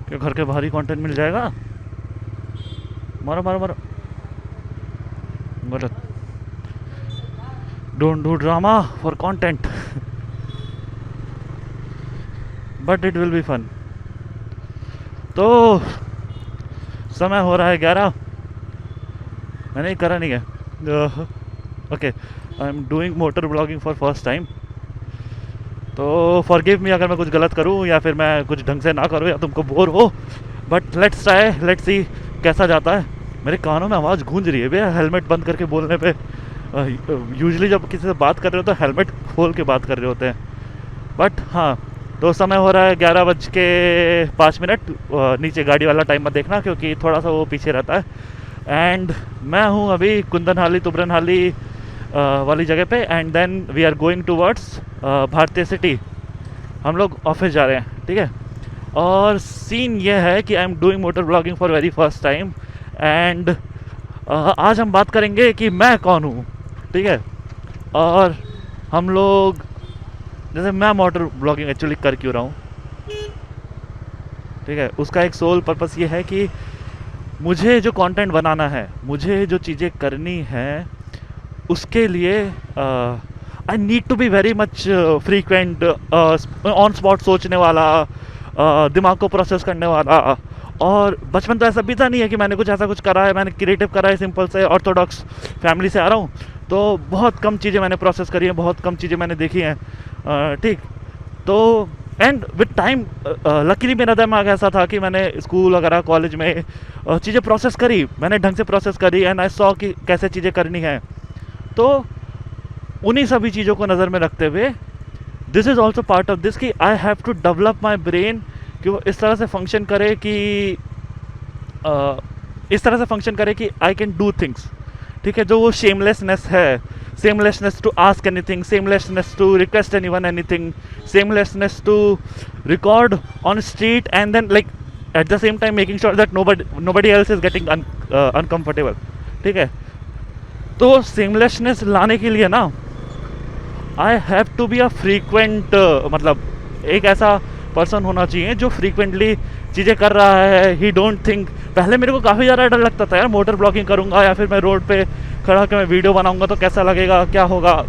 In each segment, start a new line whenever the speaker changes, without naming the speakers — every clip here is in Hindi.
क्या घर के बाहर ही कंटेंट मिल जाएगा? मारो मारो मारो। गलत। Don't do drama for content, but it will be fun. तो समय हो रहा है 11। मैंने करा नहीं है। Okay, I am doing motor blogging for first time. तो फॉरगिव मी अगर मैं कुछ गलत करूं या फिर मैं कुछ ढंग से ना करूं या तुमको बोर हो, but let's try, let's see कैसा जाता है। मेरे कानों में आवाज़ गूंज रही है भैया हेलमेट बंद करके बोलने पे। यूजुअली जब किसी से बात कर रहे हो तो हेलमेट खोल के बात कर रहे होते हैं, बट हाँ। तो समय हो रहा है 11:05। नीचे गाड़ी वाला टाइम मत देखना क्योंकि थोड़ा सा वो पीछे रहता है। एंड मैं हूँ अभी कुंदनहाली तुबरनहाली वाली जगह पे। And then we are going towards Bharatiya city. हम लोग ऑफिस जा रहे हैं, ठीक है। और सीन ये है कि I am doing motor blogging for very first time. And आज हम बात करेंगे कि मैं कौन हूँ, ठीक है। और हम लोग, जैसे मैं मोटर ब्लॉगिंग एक्चुअली कर क्यों रहा हूँ, ठीक है, उसका एक सोल पर्पस ये है कि मुझे जो कंटेंट बनाना है, मुझे जो चीज़ें करनी है, उसके लिए I need to be very much frequent, on spot सोचने वाला, दिमाग को प्रोसेस करने वाला। और बचपन तो ऐसा भी था नहीं है कि मैंने कुछ ऐसा कुछ करा है, मैंने क्रिएटिव करा है। सिंपल से ऑर्थोडॉक्स फैमिली से आ रहा हूँ, तो बहुत कम चीज़ें मैंने प्रोसेस करी हैं, बहुत कम चीज़ें मैंने देखी हैं, ठीक। तो एंड विद टाइम लकीली मेरा दिमाग ऐसा था कि मैंने स्कूल वगैरह कॉलेज में चीज़ें प्रोसेस करी, मैंने ढंग से प्रोसेस करी। एंड आई सॉ कि कैसे चीज़ें करनी है। तो उन्हीं सभी चीज़ों को नज़र में रखते हुए this is also part of this कि I have to develop my brain कि वो इस तरह से फंक्शन करे कि इस तरह से फंक्शन करे कि आई कैन डू थिंग्स, ठीक है। जो वो शेमलेसनेस है, shamelessness to ask anything, shamelessness to request anyone anything, shamelessness to record on street and then like at the same time making sure that nobody else is getting uncomfortable, ठीक है। तो shamelessness लाने के लिए ना I have to be a frequent, मतलब एक ऐसा पर्सन होना चाहिए जो फ्रीक्वेंटली चीज़ें कर रहा है। ही डोंट थिंक, पहले मेरे को काफ़ी ज़्यादा डर लगता था यार, मोटर ब्लॉगिंग करूँगा या फिर मैं रोड पे खड़ा होकर मैं वीडियो बनाऊँगा तो कैसा लगेगा, क्या होगा।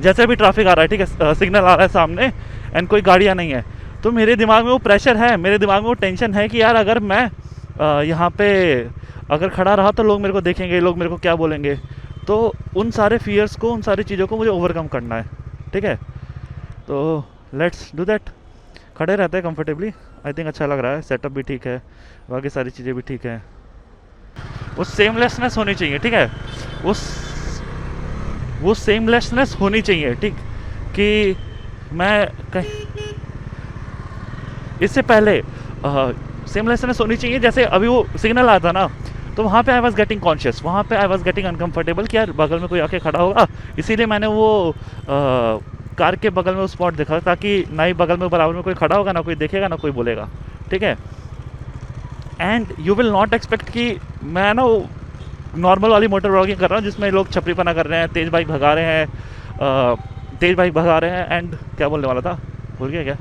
जैसे भी ट्रैफिक आ रहा है, ठीक है, सिग्नल आ रहा है सामने एंड कोई गाड़ियाँ नहीं है, तो मेरे दिमाग में वो प्रेशर है, मेरे दिमाग में वो टेंशन है कि यार अगर मैं यहाँ पे अगर खड़ा रहा तो लोग मेरे को देखेंगे, लोग मेरे को क्या बोलेंगे। तो उन सारे फियर्स को, उन सारी चीज़ों को मुझे ओवरकम करना है, ठीक है। तो लेट्स डू दैट। खड़े रहते हैं कंफर्टेबली, आई थिंक अच्छा लग रहा है, सेटअप भी ठीक है, बाकी सारी चीज़ें भी ठीक है। वो सेमलेसनेस होनी चाहिए, ठीक है। वो वो सेमलेसनेस होनी चाहिए, ठीक, कि मैं कहीं इससे पहले सेमलेसनेस होनी चाहिए। जैसे अभी वो सिग्नल आता ना, तो वहाँ पे आई वॉज गेटिंग कॉन्शियस, वहाँ पे आई वॉज गेटिंग अनकम्फर्टेबल कि यार बगल में कोई आके खड़ा होगा, इसीलिए मैंने वो कार के बगल में वो स्पॉट देखा ताकि ना ही बगल में बराबर में कोई खड़ा होगा, ना कोई देखेगा, ना कोई बोलेगा, ठीक है। And you will not expect कि मैं ना वो नॉर्मल वाली मोटर ब्लॉगिंग कर रहा हूँ जिसमें लोग छपरीपना कर रहे हैं, तेज़ बाइक भगा रहे हैं, तेज़ बाइक भगा रहे हैं। एंड क्या बोलने वाला था, भूल गया क्या।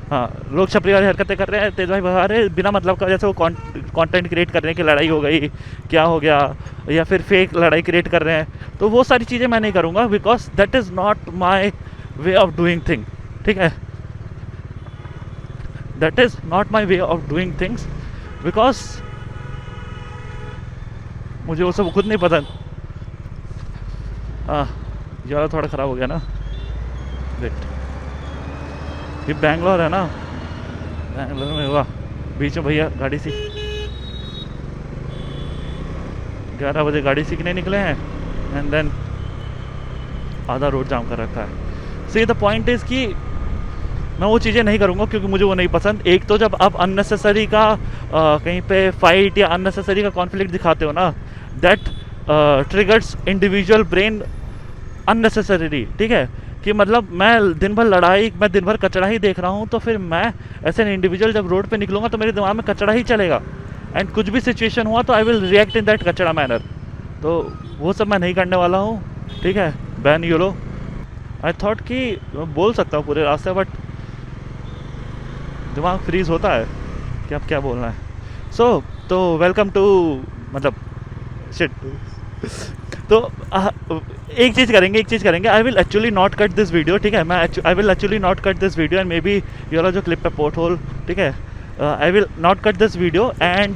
हाँ, लोग छपरी वाली हरकतें कर रहे हैं, तेज़ बाइक भगा रहे हैं बिना मतलब का, जैसे वो कंटेंट क्रिएट करने की लड़ाई हो गई, क्या हो गया, या फिर फेक लड़ाई क्रिएट कर रहे हैं। तो वो सारी चीज़ें मैं नहीं करूँगा because that is not my way of doing thing, ठीक है। That is not my way of doing things because मुझे वो सब खुद नहीं पता। हाँ, ज़्यादा थोड़ा ख़राब हो गया ना। वेट, ये बैंगलोर है ना, बैंगलोर में हुआ बीच में भैया गाड़ी सी 11 बजे गाड़ी सीखने निकले हैं एंड देन आधा रोड जाम कर रखा है। सी द पॉइंट इज़ कि मैं वो चीज़ें नहीं करूँगा क्योंकि मुझे वो नहीं पसंद। एक तो जब आप अननेसेसरी का कहीं पे फाइट या अननेसेसरी का कॉन्फ्लिक्ट दिखाते हो ना, that triggers individual brain unnecessarily, ठीक है। कि मतलब मैं दिन भर लड़ाई, मैं दिन भर कचरा ही देख रहा हूँ, तो फिर मैं एज एन इंडिविजुअल जब रोड पे निकलूँगा तो मेरे दिमाग में कचरा ही चलेगा एंड कुछ भी सिचुएशन हुआ तो I will react in that कचरा मैनर। तो वो सब मैं नहीं करने वाला हूँ, ठीक है। बैन यूलो, आई थॉट कि बोल सकता हूँ पूरे रास्ते, बट दिमाग फ्रीज होता है। कि अब क्या बोलना है। तो वेलकम टू, मतलब शिट। तो एक चीज़ करेंगे, I will actually not cut this video, ठीक है। I will actually not cut this video and maybe you are जो क्लिप पे पोर्ट होल, ठीक है। I will not cut this video and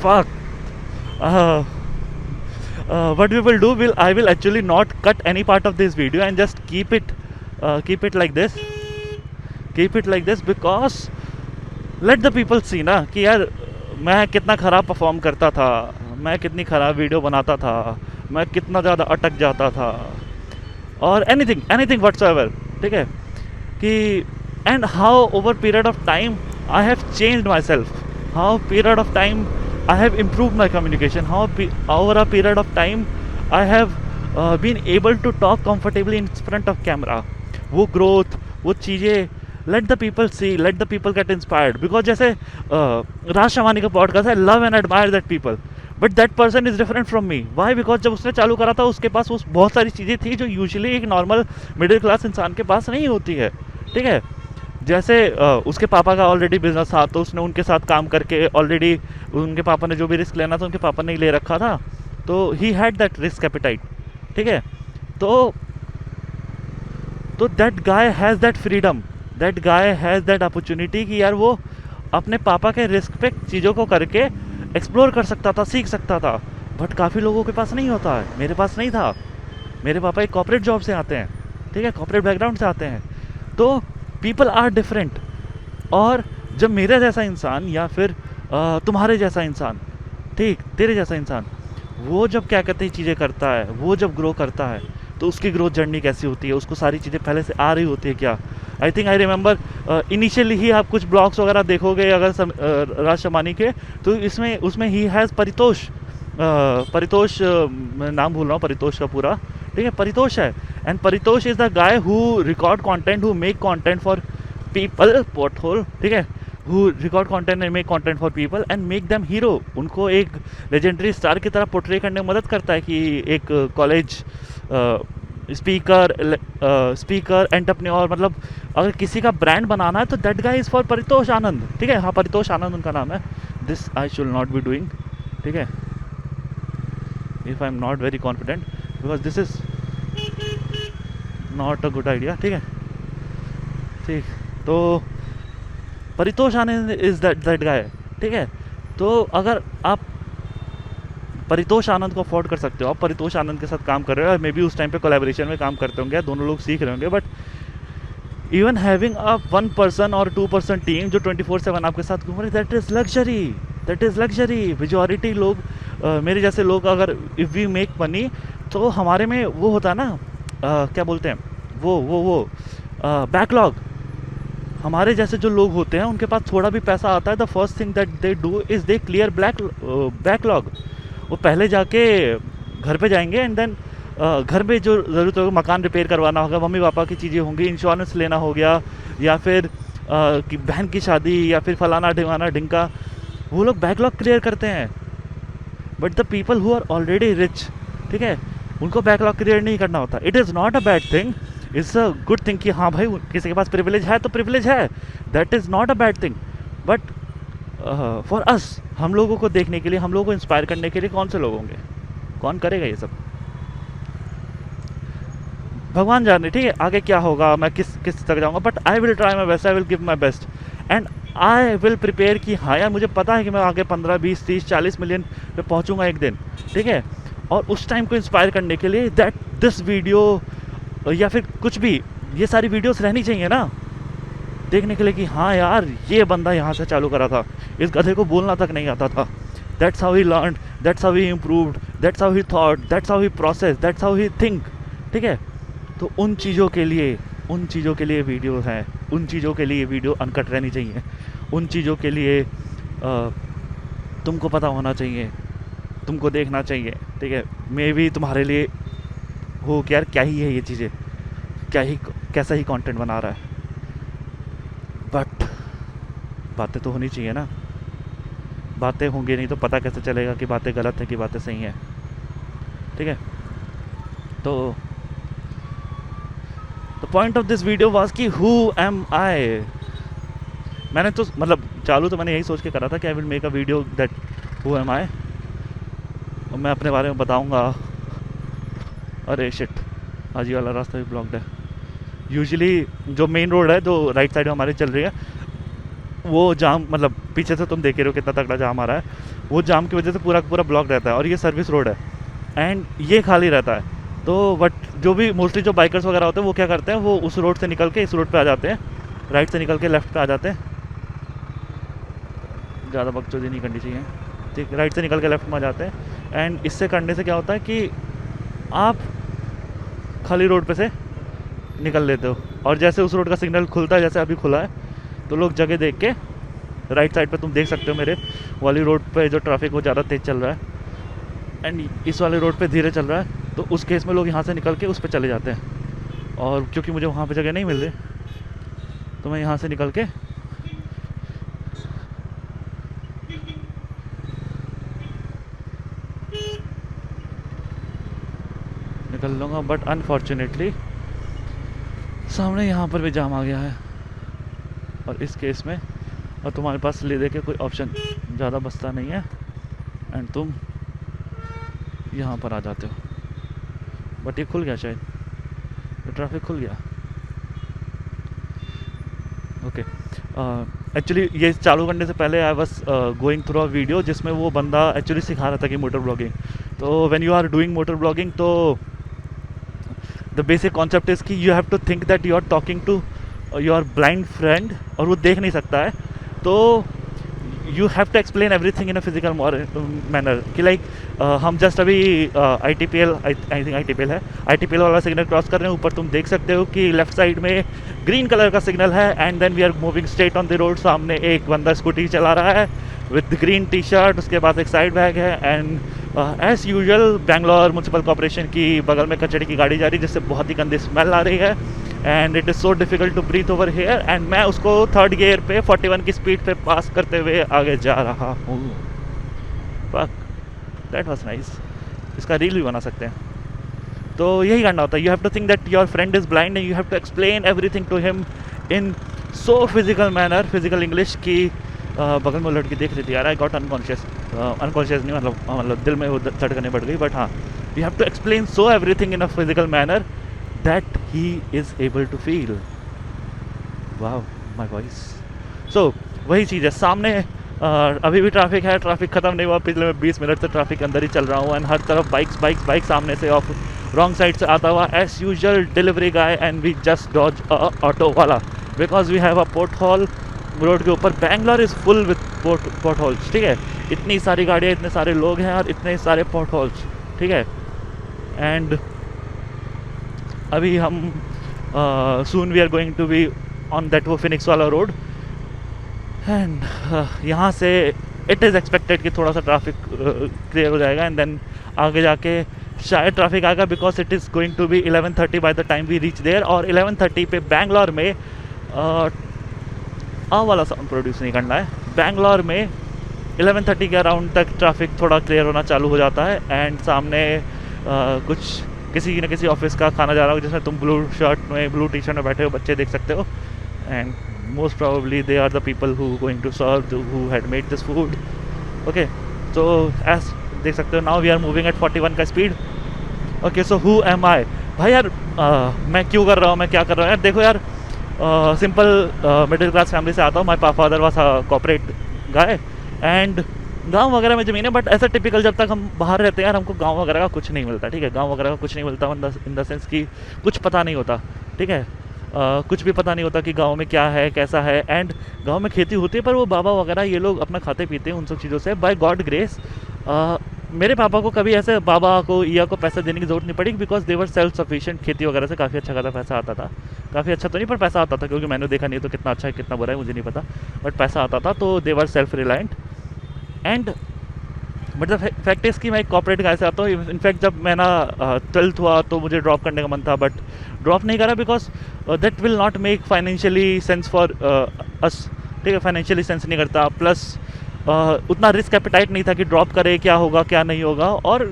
fuck what we will do, I will actually not cut any part of this video and just keep it like this, because let the people see ना कि यार मैं कितना ख़राब परफॉर्म करता था, मैं कितनी ख़राब वीडियो बनाता था, मैं कितना ज़्यादा अटक जाता था, और एनीथिंग व्हाटसोएवर, ठीक है। कि and how over period of time I have changed my self, how period of time I have improved my communication, how over a period of time I have been able to talk comfortably in front of camera. वो growth, वो चीज़ें, let the people see, let the people get inspired. Because जैसे राज शमानी का पॉडकास्ट है, love and admire that people, but that person is different from me. Why? Because जब उसने चालू करा था उसके पास उस बहुत सारी चीज़ें थी जो यूजुअली एक नॉर्मल मिडिल क्लास इंसान के पास नहीं होती है, ठीक है। जैसे उसके पापा का ऑलरेडी बिजनेस था, तो उसने उनके साथ काम करके ऑलरेडी उनके पापा ने जो भी रिस्क लेना था उनके पापा ने ही ले रखा था, तो he had that risk appetite, ठीक है। तो that guy has that freedom, that guy has that opportunity कि यार वो अपने पापा के रिस्क पे चीज़ों को करके एक्सप्लोर कर सकता था, सीख सकता था। बट काफ़ी लोगों के पास नहीं होता है, मेरे पास नहीं था। मेरे पापा एक कॉर्पोरेट जॉब से आते हैं, ठीक है, कॉर्पोरेट बैकग्राउंड से आते हैं। तो पीपल आर डिफरेंट। और जब मेरे जैसा इंसान या फिर तुम्हारे जैसा इंसान, ठीक, तेरे जैसा इंसान, वो जब क्या कहते हैं चीज़ें करता है, वो जब ग्रो करता है, तो उसकी ग्रोथ जर्नी कैसी होती है, उसको सारी चीज़ें पहले से आ रही होती है क्या। I think I remember initially ही आप कुछ ब्लॉग्स वगैरह देखोगे अगर राज शमानी के, तो उसमें ही हैज़ परितोष, मैं नाम भूल रहा हूँ परितोष का पूरा, ठीक है, परितोष है। And Paritosh is the guy who record content, who make content for people, Porthole, ठीक है, who record content and make content for people and make them hero. उनको एक लेजेंडरी स्टार की तरह पोर्ट्रे करने में मदद करता है कि एक कॉलेज स्पीकर एंटरप्रेन्योर, मतलब अगर किसी का ब्रांड बनाना है तो that guy is for Paritosh Anand, ठीक है। हाँ, परितोष आनंद उनका नाम है। This I should not be doing, ठीक है, if I am not very confident, because this is not a good idea, ठीक है, ठीक। तो Paritosh Anand is that guy, ठीक है। तो अगर आप परितोष आनंद को अफोर्ड कर सकते हो, आप परितोष आनंद के साथ काम कर रहे हो, मे बी उस टाइम पे कोलैबोरेशन में काम करते होंगे, दोनों लोग सीख रहे होंगे, but even having a 1 person और 2 पर्सन टीम जो 24/7 आपके साथ घूम रहे, दैट इज़ लग्जरी। मेजॉरिटी लोग, मेरे जैसे लोग, अगर इफ़ वी मेक मनी, तो हमारे में वो होता है ना, क्या बोलते हैं वो बैकलॉग। हमारे जैसे जो लोग होते हैं उनके पास थोड़ा भी पैसा आता है, the first thing that they do is they clear backlog. वो पहले जाके घर पे जाएंगे एंड देन घर में जो ज़रूरत होगा, मकान रिपेयर करवाना होगा, मम्मी पापा की चीज़ें होंगी, इंश्योरेंस लेना हो गया, या फिर कि बहन की शादी, या फिर फलाना ढिमाना ढिंका, वो लोग बैकलॉग क्लियर करते हैं। But the people who are already rich, ठीक है, उनको बैकलॉग क्लियर नहीं करना होता। It is not a bad thing, it's a good thing कि हाँ भाई किसी के पास प्रिविलेज है तो प्रिविलेज है, that is not a bad thing. But for us, हम लोगों को देखने के लिए, हम लोगों को इंस्पायर करने के लिए कौन से लोग होंगे, कौन करेगा ये सब, भगवान जाने, ठीक है, आगे क्या होगा, मैं किस तक जाऊँगा। But I will try my best, I will give my best and I will prepare कि हाँ यार मुझे पता है कि मैं आगे 15, 20, 30, 40 मिलियन पे पहुँचूँगा एक दिन, ठीक है। और उस टाइम को इंस्पायर करने के लिए दैट दिस वीडियो या फिर कुछ भी, ये सारी वीडियोस रहनी चाहिए ना, देखने के लिए कि हाँ यार ये बंदा यहाँ से चालू करा था, इस गधे को बोलना तक नहीं आता था, that's how he learned, that's how he improved, that's how he thought, that's how he process, that's how he think, ठीक है। तो उन चीज़ों के लिए वीडियो हैं, उन चीज़ों के लिए वीडियो अनकट रहनी चाहिए, उन चीज़ों के लिए तुमको पता होना चाहिए, तुमको देखना चाहिए, ठीक है। मे भी तुम्हारे लिए हो कि यार क्या ही है ये चीज़ें, कैसा ही कंटेंट बना रहा है, बट बातें तो होनी चाहिए ना। बातें होंगी नहीं तो पता कैसे चलेगा कि बातें गलत है कि बातें सही हैं, ठीक है। तो the point of this video was कि हु एम आई, मैंने तो मतलब चालू तो मैंने यही सोच के करा था कि I will make a video that who am I, और मैं अपने बारे में बताऊंगा। अरे शिट, आज ये वाला रास्ता भी ब्लॉक्ड है। यूजुअली जो मेन रोड है जो राइट साइड में हमारी चल रही है वो जाम, मतलब पीछे से तुम देख रहे हो कितना तगड़ा जाम आ रहा है, वो जाम की वजह से पूरा पूरा ब्लॉक रहता है। और ये सर्विस रोड है एंड ये खाली रहता है। तो बट जो भी मोस्टली जो बाइकर्स वगैरह होते हैं वो क्या करते हैं, वो उस रोड से निकल के इस रोड पे आ जाते हैं, राइट से निकल के लेफ्ट पे आ जाते हैं। ज़्यादा बकचोदी नहीं करनी चाहिए, ठीक। राइट से निकल के लेफ्ट में आ जाते हैं एंड इससे करने से क्या होता है कि आप खाली रोड पे से निकल लेते हो, और जैसे उस रोड का सिग्नल खुलता है, जैसे अभी खुला है, तो लोग जगह देख के राइट साइड पे तुम देख सकते हो मेरे वाली रोड पे जो ट्रैफिक वो ज़्यादा तेज़ चल रहा है एंड इस वाले रोड पे धीरे चल रहा है। तो उस केस में लोग यहाँ से निकल के उस पर चले जाते हैं, और क्योंकि मुझे वहाँ पे जगह नहीं मिल रही तो मैं यहाँ से निकल के निकल लूँगा। बट अनफॉर्चुनेटली सामने यहाँ पर भी जाम आ गया है, और इस केस में और तुम्हारे पास ले दे के कोई ऑप्शन ज़्यादा बचता नहीं है एंड तुम यहाँ पर आ जाते हो। बट ये खुल गया, शायद ये ट्रैफिक खुल गया। ओके, एक्चुअली ये चालू करने से पहले I was going through a video जिसमें वो बंदा एक्चुअली सिखा रहा था कि मोटर ब्लॉगिंग। तो when you are doing motor blogging तो द बेसिक कॉन्सेप्ट इज़ कि you have to think that you are talking to your blind friend, और वो देख नहीं सकता है, तो you have to explain everything in a physical manner कि लाइक हम जस्ट अभी ITPL आई थिंक ITPL है, ITPL वाला सिग्नल क्रॉस कर रहे हैं। ऊपर तुम देख सकते हो कि लेफ्ट साइड में ग्रीन कलर का सिग्नल है and then we are moving straight on the road. सामने एक बंदा स्कूटी चला रहा है विद ग्रीन टी शर्ट, उसके बाद एक साइड बैग है and as usual Bangalore municipal corporation की बगल में कचरे की गाड़ी जा रही है जिससे बहुत ही गंदी स्मेल आ रही है and it is so difficult to breathe over here. And मैं उसको थर्ड गियर पे 41 की स्पीड पे पास करते हुए आगे जा रहा हूँ। Fuck, that was nice. इसका रील भी बना सकते हैं। तो यही करना होता है, you have to think that your friend is blind and you have to explain everything to him in so physical manner, physical English की बगल में लड़की देख रही थी यार, आई गॉट अनकॉन्शियस नहीं, मतलब दिल में वो धड़कने बढ़ गई। बट हाँ, you have to explain so everything in a physical manner that he is able to feel. Wow, my voice. So वही चीज़ है सामने। अभी भी ट्रैफिक है, ट्रैफिक ख़त्म नहीं हुआ। पिछले मैं 20 मिनट से ट्रैफिक अंदर ही चल रहा हूँ एंड हर तरफ बाइक सामने से ऑफ रॉन्ग साइड से आता हुआ as usual delivery guy and we just dodge auto वाला because we have a pothole road के ऊपर। Bangalore is full with potholes, ठीक है। इतनी सारी गाड़ियाँ, इतने सारे लोग हैं और इतने सारे पोर्ट होल्स, ठीक है। एंड अभी हम soon we are going to be on that वो फिनिक्स वाला रोड एंड यहाँ से इट इज़ एक्सपेक्टेड कि थोड़ा सा ट्रैफिक क्लियर हो जाएगा एंड देन आगे जाके शायद ट्रैफिक आएगा because it is going to be 11:30 by the time we reach there. और 11:30 पे बैंगलोर में वाला साउंड प्रोड्यूस नहीं करना है। बैंगलोर में 11:30 के अराउंड तक ट्रैफिक थोड़ा क्लियर होना चालू हो जाता है एंड सामने कुछ किसी न किसी ऑफिस का खाना जा रहा हो जिसमें तुम ब्लू टी शर्ट में बैठे हो बच्चे देख सकते हो and most probably they are the people who going to serve who had made this food. Okay, तो एज देख सकते हो now we are moving at 41 का स्पीड। Okay, so who am I भाई यार, मैं क्यों कर रहा हूँ, मैं क्या कर रहा हूँ यार। देखो यार, सिंपल मिडिल क्लास फैमिली से आता हूँ। My father was a corporate guy and गांव वगैरह में ज़मीन है, बट ऐसा टिपिकल जब तक हम बाहर रहते हैं यार हमको गांव वगैरह का कुछ नहीं मिलता, ठीक है। गांव वगैरह का कुछ नहीं मिलता इन द सेंस कि कुछ पता नहीं होता, ठीक है। कुछ भी पता नहीं होता कि गांव में क्या है कैसा है। एंड गांव में खेती होती है पर वो बाबा वगैरह ये लोग अपना खाते पीते हैं उन सब चीज़ों से। बाय गॉड ग्रेस मेरे पापा को कभी ऐसे बाबा को या को पैसा देने की ज़रूरत नहीं पड़ी because they were self sufficient. खेती वगैरह से काफ़ी अच्छा खासा पैसा आता था, काफ़ी अच्छा तो नहीं पर पैसा आता था, क्योंकि मैंने देखा नहीं तो कितना अच्छा है कितना बुरा है मुझे नहीं पता, बट पैसा आता था। तो they were self reliant and but the fact is कि मैं एक कॉर्पोरेट गाय से आता हूँ। इनफैक्ट जब मैं ना 12th हुआ तो मुझे ड्रॉप करने का मन था बट ड्रॉप नहीं करा because that will not make financially sense for us, ठीक है। फाइनेंशियली सेंस नहीं करता, प्लस उतना रिस्क एपेटाइट नहीं था कि ड्रॉप करे क्या होगा क्या नहीं होगा, और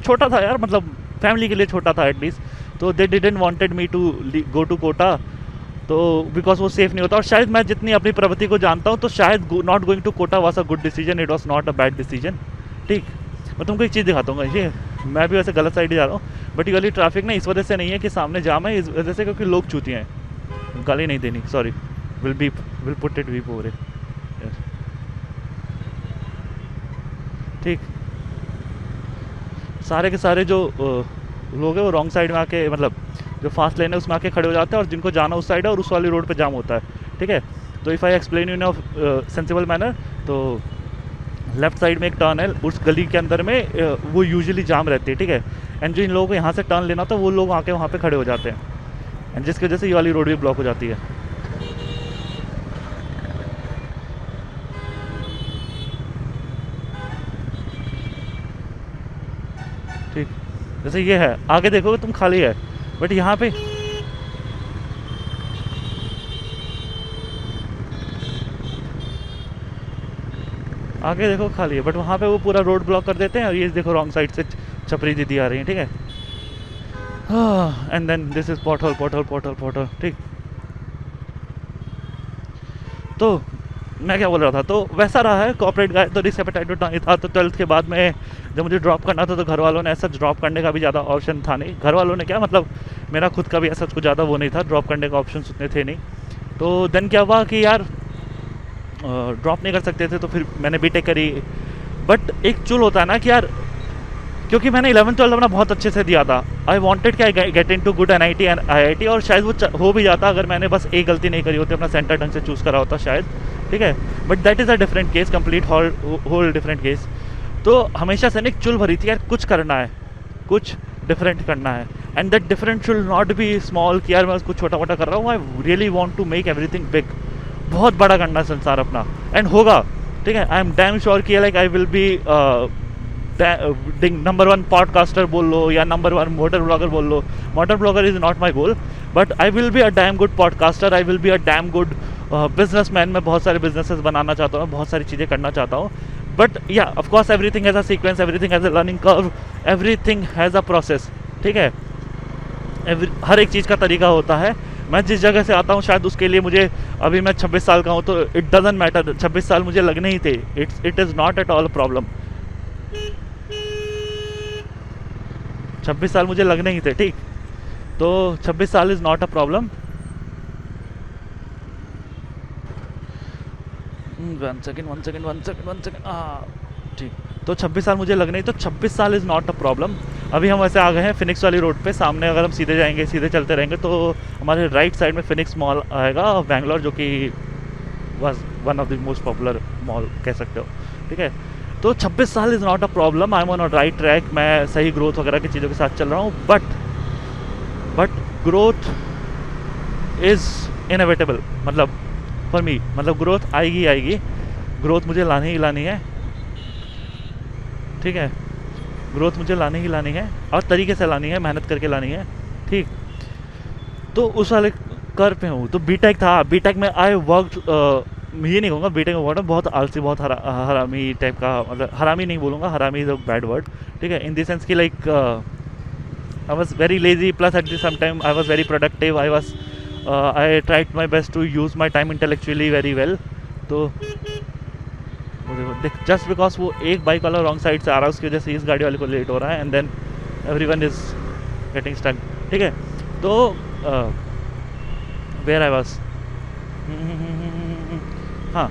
छोटा था यार, मतलब फैमिली के लिए छोटा था एटलीस्ट। तो they didn't wanted me to go to Kota. तो बिकॉज वो सेफ़ नहीं होता। और शायद मैं जितनी अपनी प्रवृत्ति को जानता हूँ तो शायद not going to Kota was a good decision, it was not a bad decision. ठीक, मैं तुमको एक चीज़ दिखाता हूँ। ये मैं भी वैसे गलत साइड ही जा रहा हूँ, बट ये वाली ट्रैफिक ना इस वजह से नहीं है कि सामने जाम है, इस वजह से क्योंकि लोग चूतिए हैं। गाली नहीं देनी, sorry, will put it weep over. ठीक, सारे के सारे जो लोग हैं वो रॉन्ग साइड में आके, मतलब जो फास्ट लेन है उसमें आके खड़े हो जाते हैं, और जिनको जाना उस साइड है और उस वाली रोड पे जाम होता है। ठीक है, तो if I explain you in a sensible manner, तो लेफ्ट साइड में एक टर्न है, उस गली के अंदर में वो यूजुअली जाम रहती है। ठीक है, एंड जो इन लोगों को यहाँ से टर्न लेना था वो लोग आके वहाँ पे खड़े हो जाते हैं, एंड जिसकी वजह से ये वाली रोड भी ब्लॉक हो जाती है। ठीक, जैसे ये है, आगे देखोगे तुम खाली है, बट यहाँ पे आगे देखो खाली है, बट वहाँ पे वो पूरा रोड ब्लॉक कर देते हैं, और ये देखो रॉन्ग साइड से छपरी दीदी आ रही है। ठीक है, and then this is pothole, pothole, pothole, pothole. ठीक, तो मैं क्या बोल रहा था, तो वैसा रहा है कॉर्पोरेट गाय, तो रिस्क एपेटाइट उतना नहीं था। तो 12th के बाद में जब मुझे ड्रॉप करना था तो घर वालों ने ऐसा ड्रॉप करने का भी ज़्यादा ऑप्शन था नहीं। घर वालों ने क्या, मतलब मेरा खुद का भी ऐसा कुछ ज़्यादा वो नहीं था, ड्रॉप करने का ऑप्शन उतने थे नहीं। तो देन क्या हुआ कि यार ड्रॉप नहीं कर सकते थे, तो फिर मैंने बीटेक करी। बट एक चुल होता है ना कि यार, क्योंकि मैंने 11th-12th अपना बहुत अच्छे से दिया था, आई वांटेड कि I get into good NIT and IIT, और शायद वो हो भी जाता अगर मैंने बस एक गलती नहीं करी होती, अपना सेंटर ढंग से चूज़ करा होता शायद। ठीक है, but that is a different case, complete whole different case. तो हमेशा से एक चुल भरी थी यार, कुछ करना है, कुछ डिफरेंट करना है, and that different should not be small कि यार मैं कुछ छोटा मोटा कर रहा हूँ। I really want to make everything big, बहुत बड़ा करना संसार अपना, एंड होगा। ठीक है, आई एम डैम श्योर कि like I will be number 1 podcaster बोल लो या नंबर 1 मोटर ब्लॉगर बोल लो। Motor blogger is not my goal, but I will be a damn good podcaster, I will be a damn good businessman. मैं बहुत सारे बिजनेसेस बनाना चाहता हूँ, बहुत सारी चीज़ें करना चाहता हूँ, बट या of course everything has a sequence, everything has a learning curve, everything has a process. ठीक है, हर एक चीज़ का तरीका होता है। मैं जिस जगह से आता हूँ शायद उसके लिए मुझे, अभी मैं 26 साल का हूँ, तो इट डजंट मैटर, 26 साल मुझे लगने ही थे, it is not at all problem. 26 साल मुझे लगने ही थे। ठीक, तो 26 साल is not a problem. 1 second. ठीक, तो 26 साल मुझे लगने ही, तो 26 साल इज़ नॉट अ प्रॉब्लम। अभी हम वैसे आ गए हैं फिनिक्स वाली रोड पे, सामने अगर हम सीधे जाएंगे, सीधे चलते रहेंगे, तो हमारे राइट साइड में फिनिक्स मॉल आएगा, बैंगलोर, जो कि was one of the most popular mall कह सकते हो। ठीक है, तो 26 साल is not a problem, I am on a right track, मैं सही ग्रोथ वगैरह की चीज़ों के साथ चल रहा हूँ। बट ग्रोथ इज़ इनएविटेबल, मतलब फॉर मी, मतलब ग्रोथ आएगी, ग्रोथ मुझे लानी ही लानी है। ठीक है, ग्रोथ मुझे लानी है, और तरीके से लानी है, मेहनत करके लानी है। ठीक, तो उस वाले कर पे हूँ। तो बीटेक था, बीटेक में आई वर्क, ये नहीं कहूँगा बीटेक में वर्ड बहुत आलसी, बहुत हरामी टाइप का, मतलब हरामी नहीं बोलूँगा, हरामी इज़ अ बैड वर्ड। ठीक है, इन द सेंस कि like I was very lazy, plus at the same time I was very productive, I tried my best to use my time intellectually very well. तो देख, जस्ट बिकॉज वो एक बाइक वाला रॉन्ग साइड से आ रहा है, उसकी वजह से इस गाड़ी वाले को लेट हो रहा है, and then everyone is getting stuck. ठीक है, तो वेयर आई वाज, हाँ,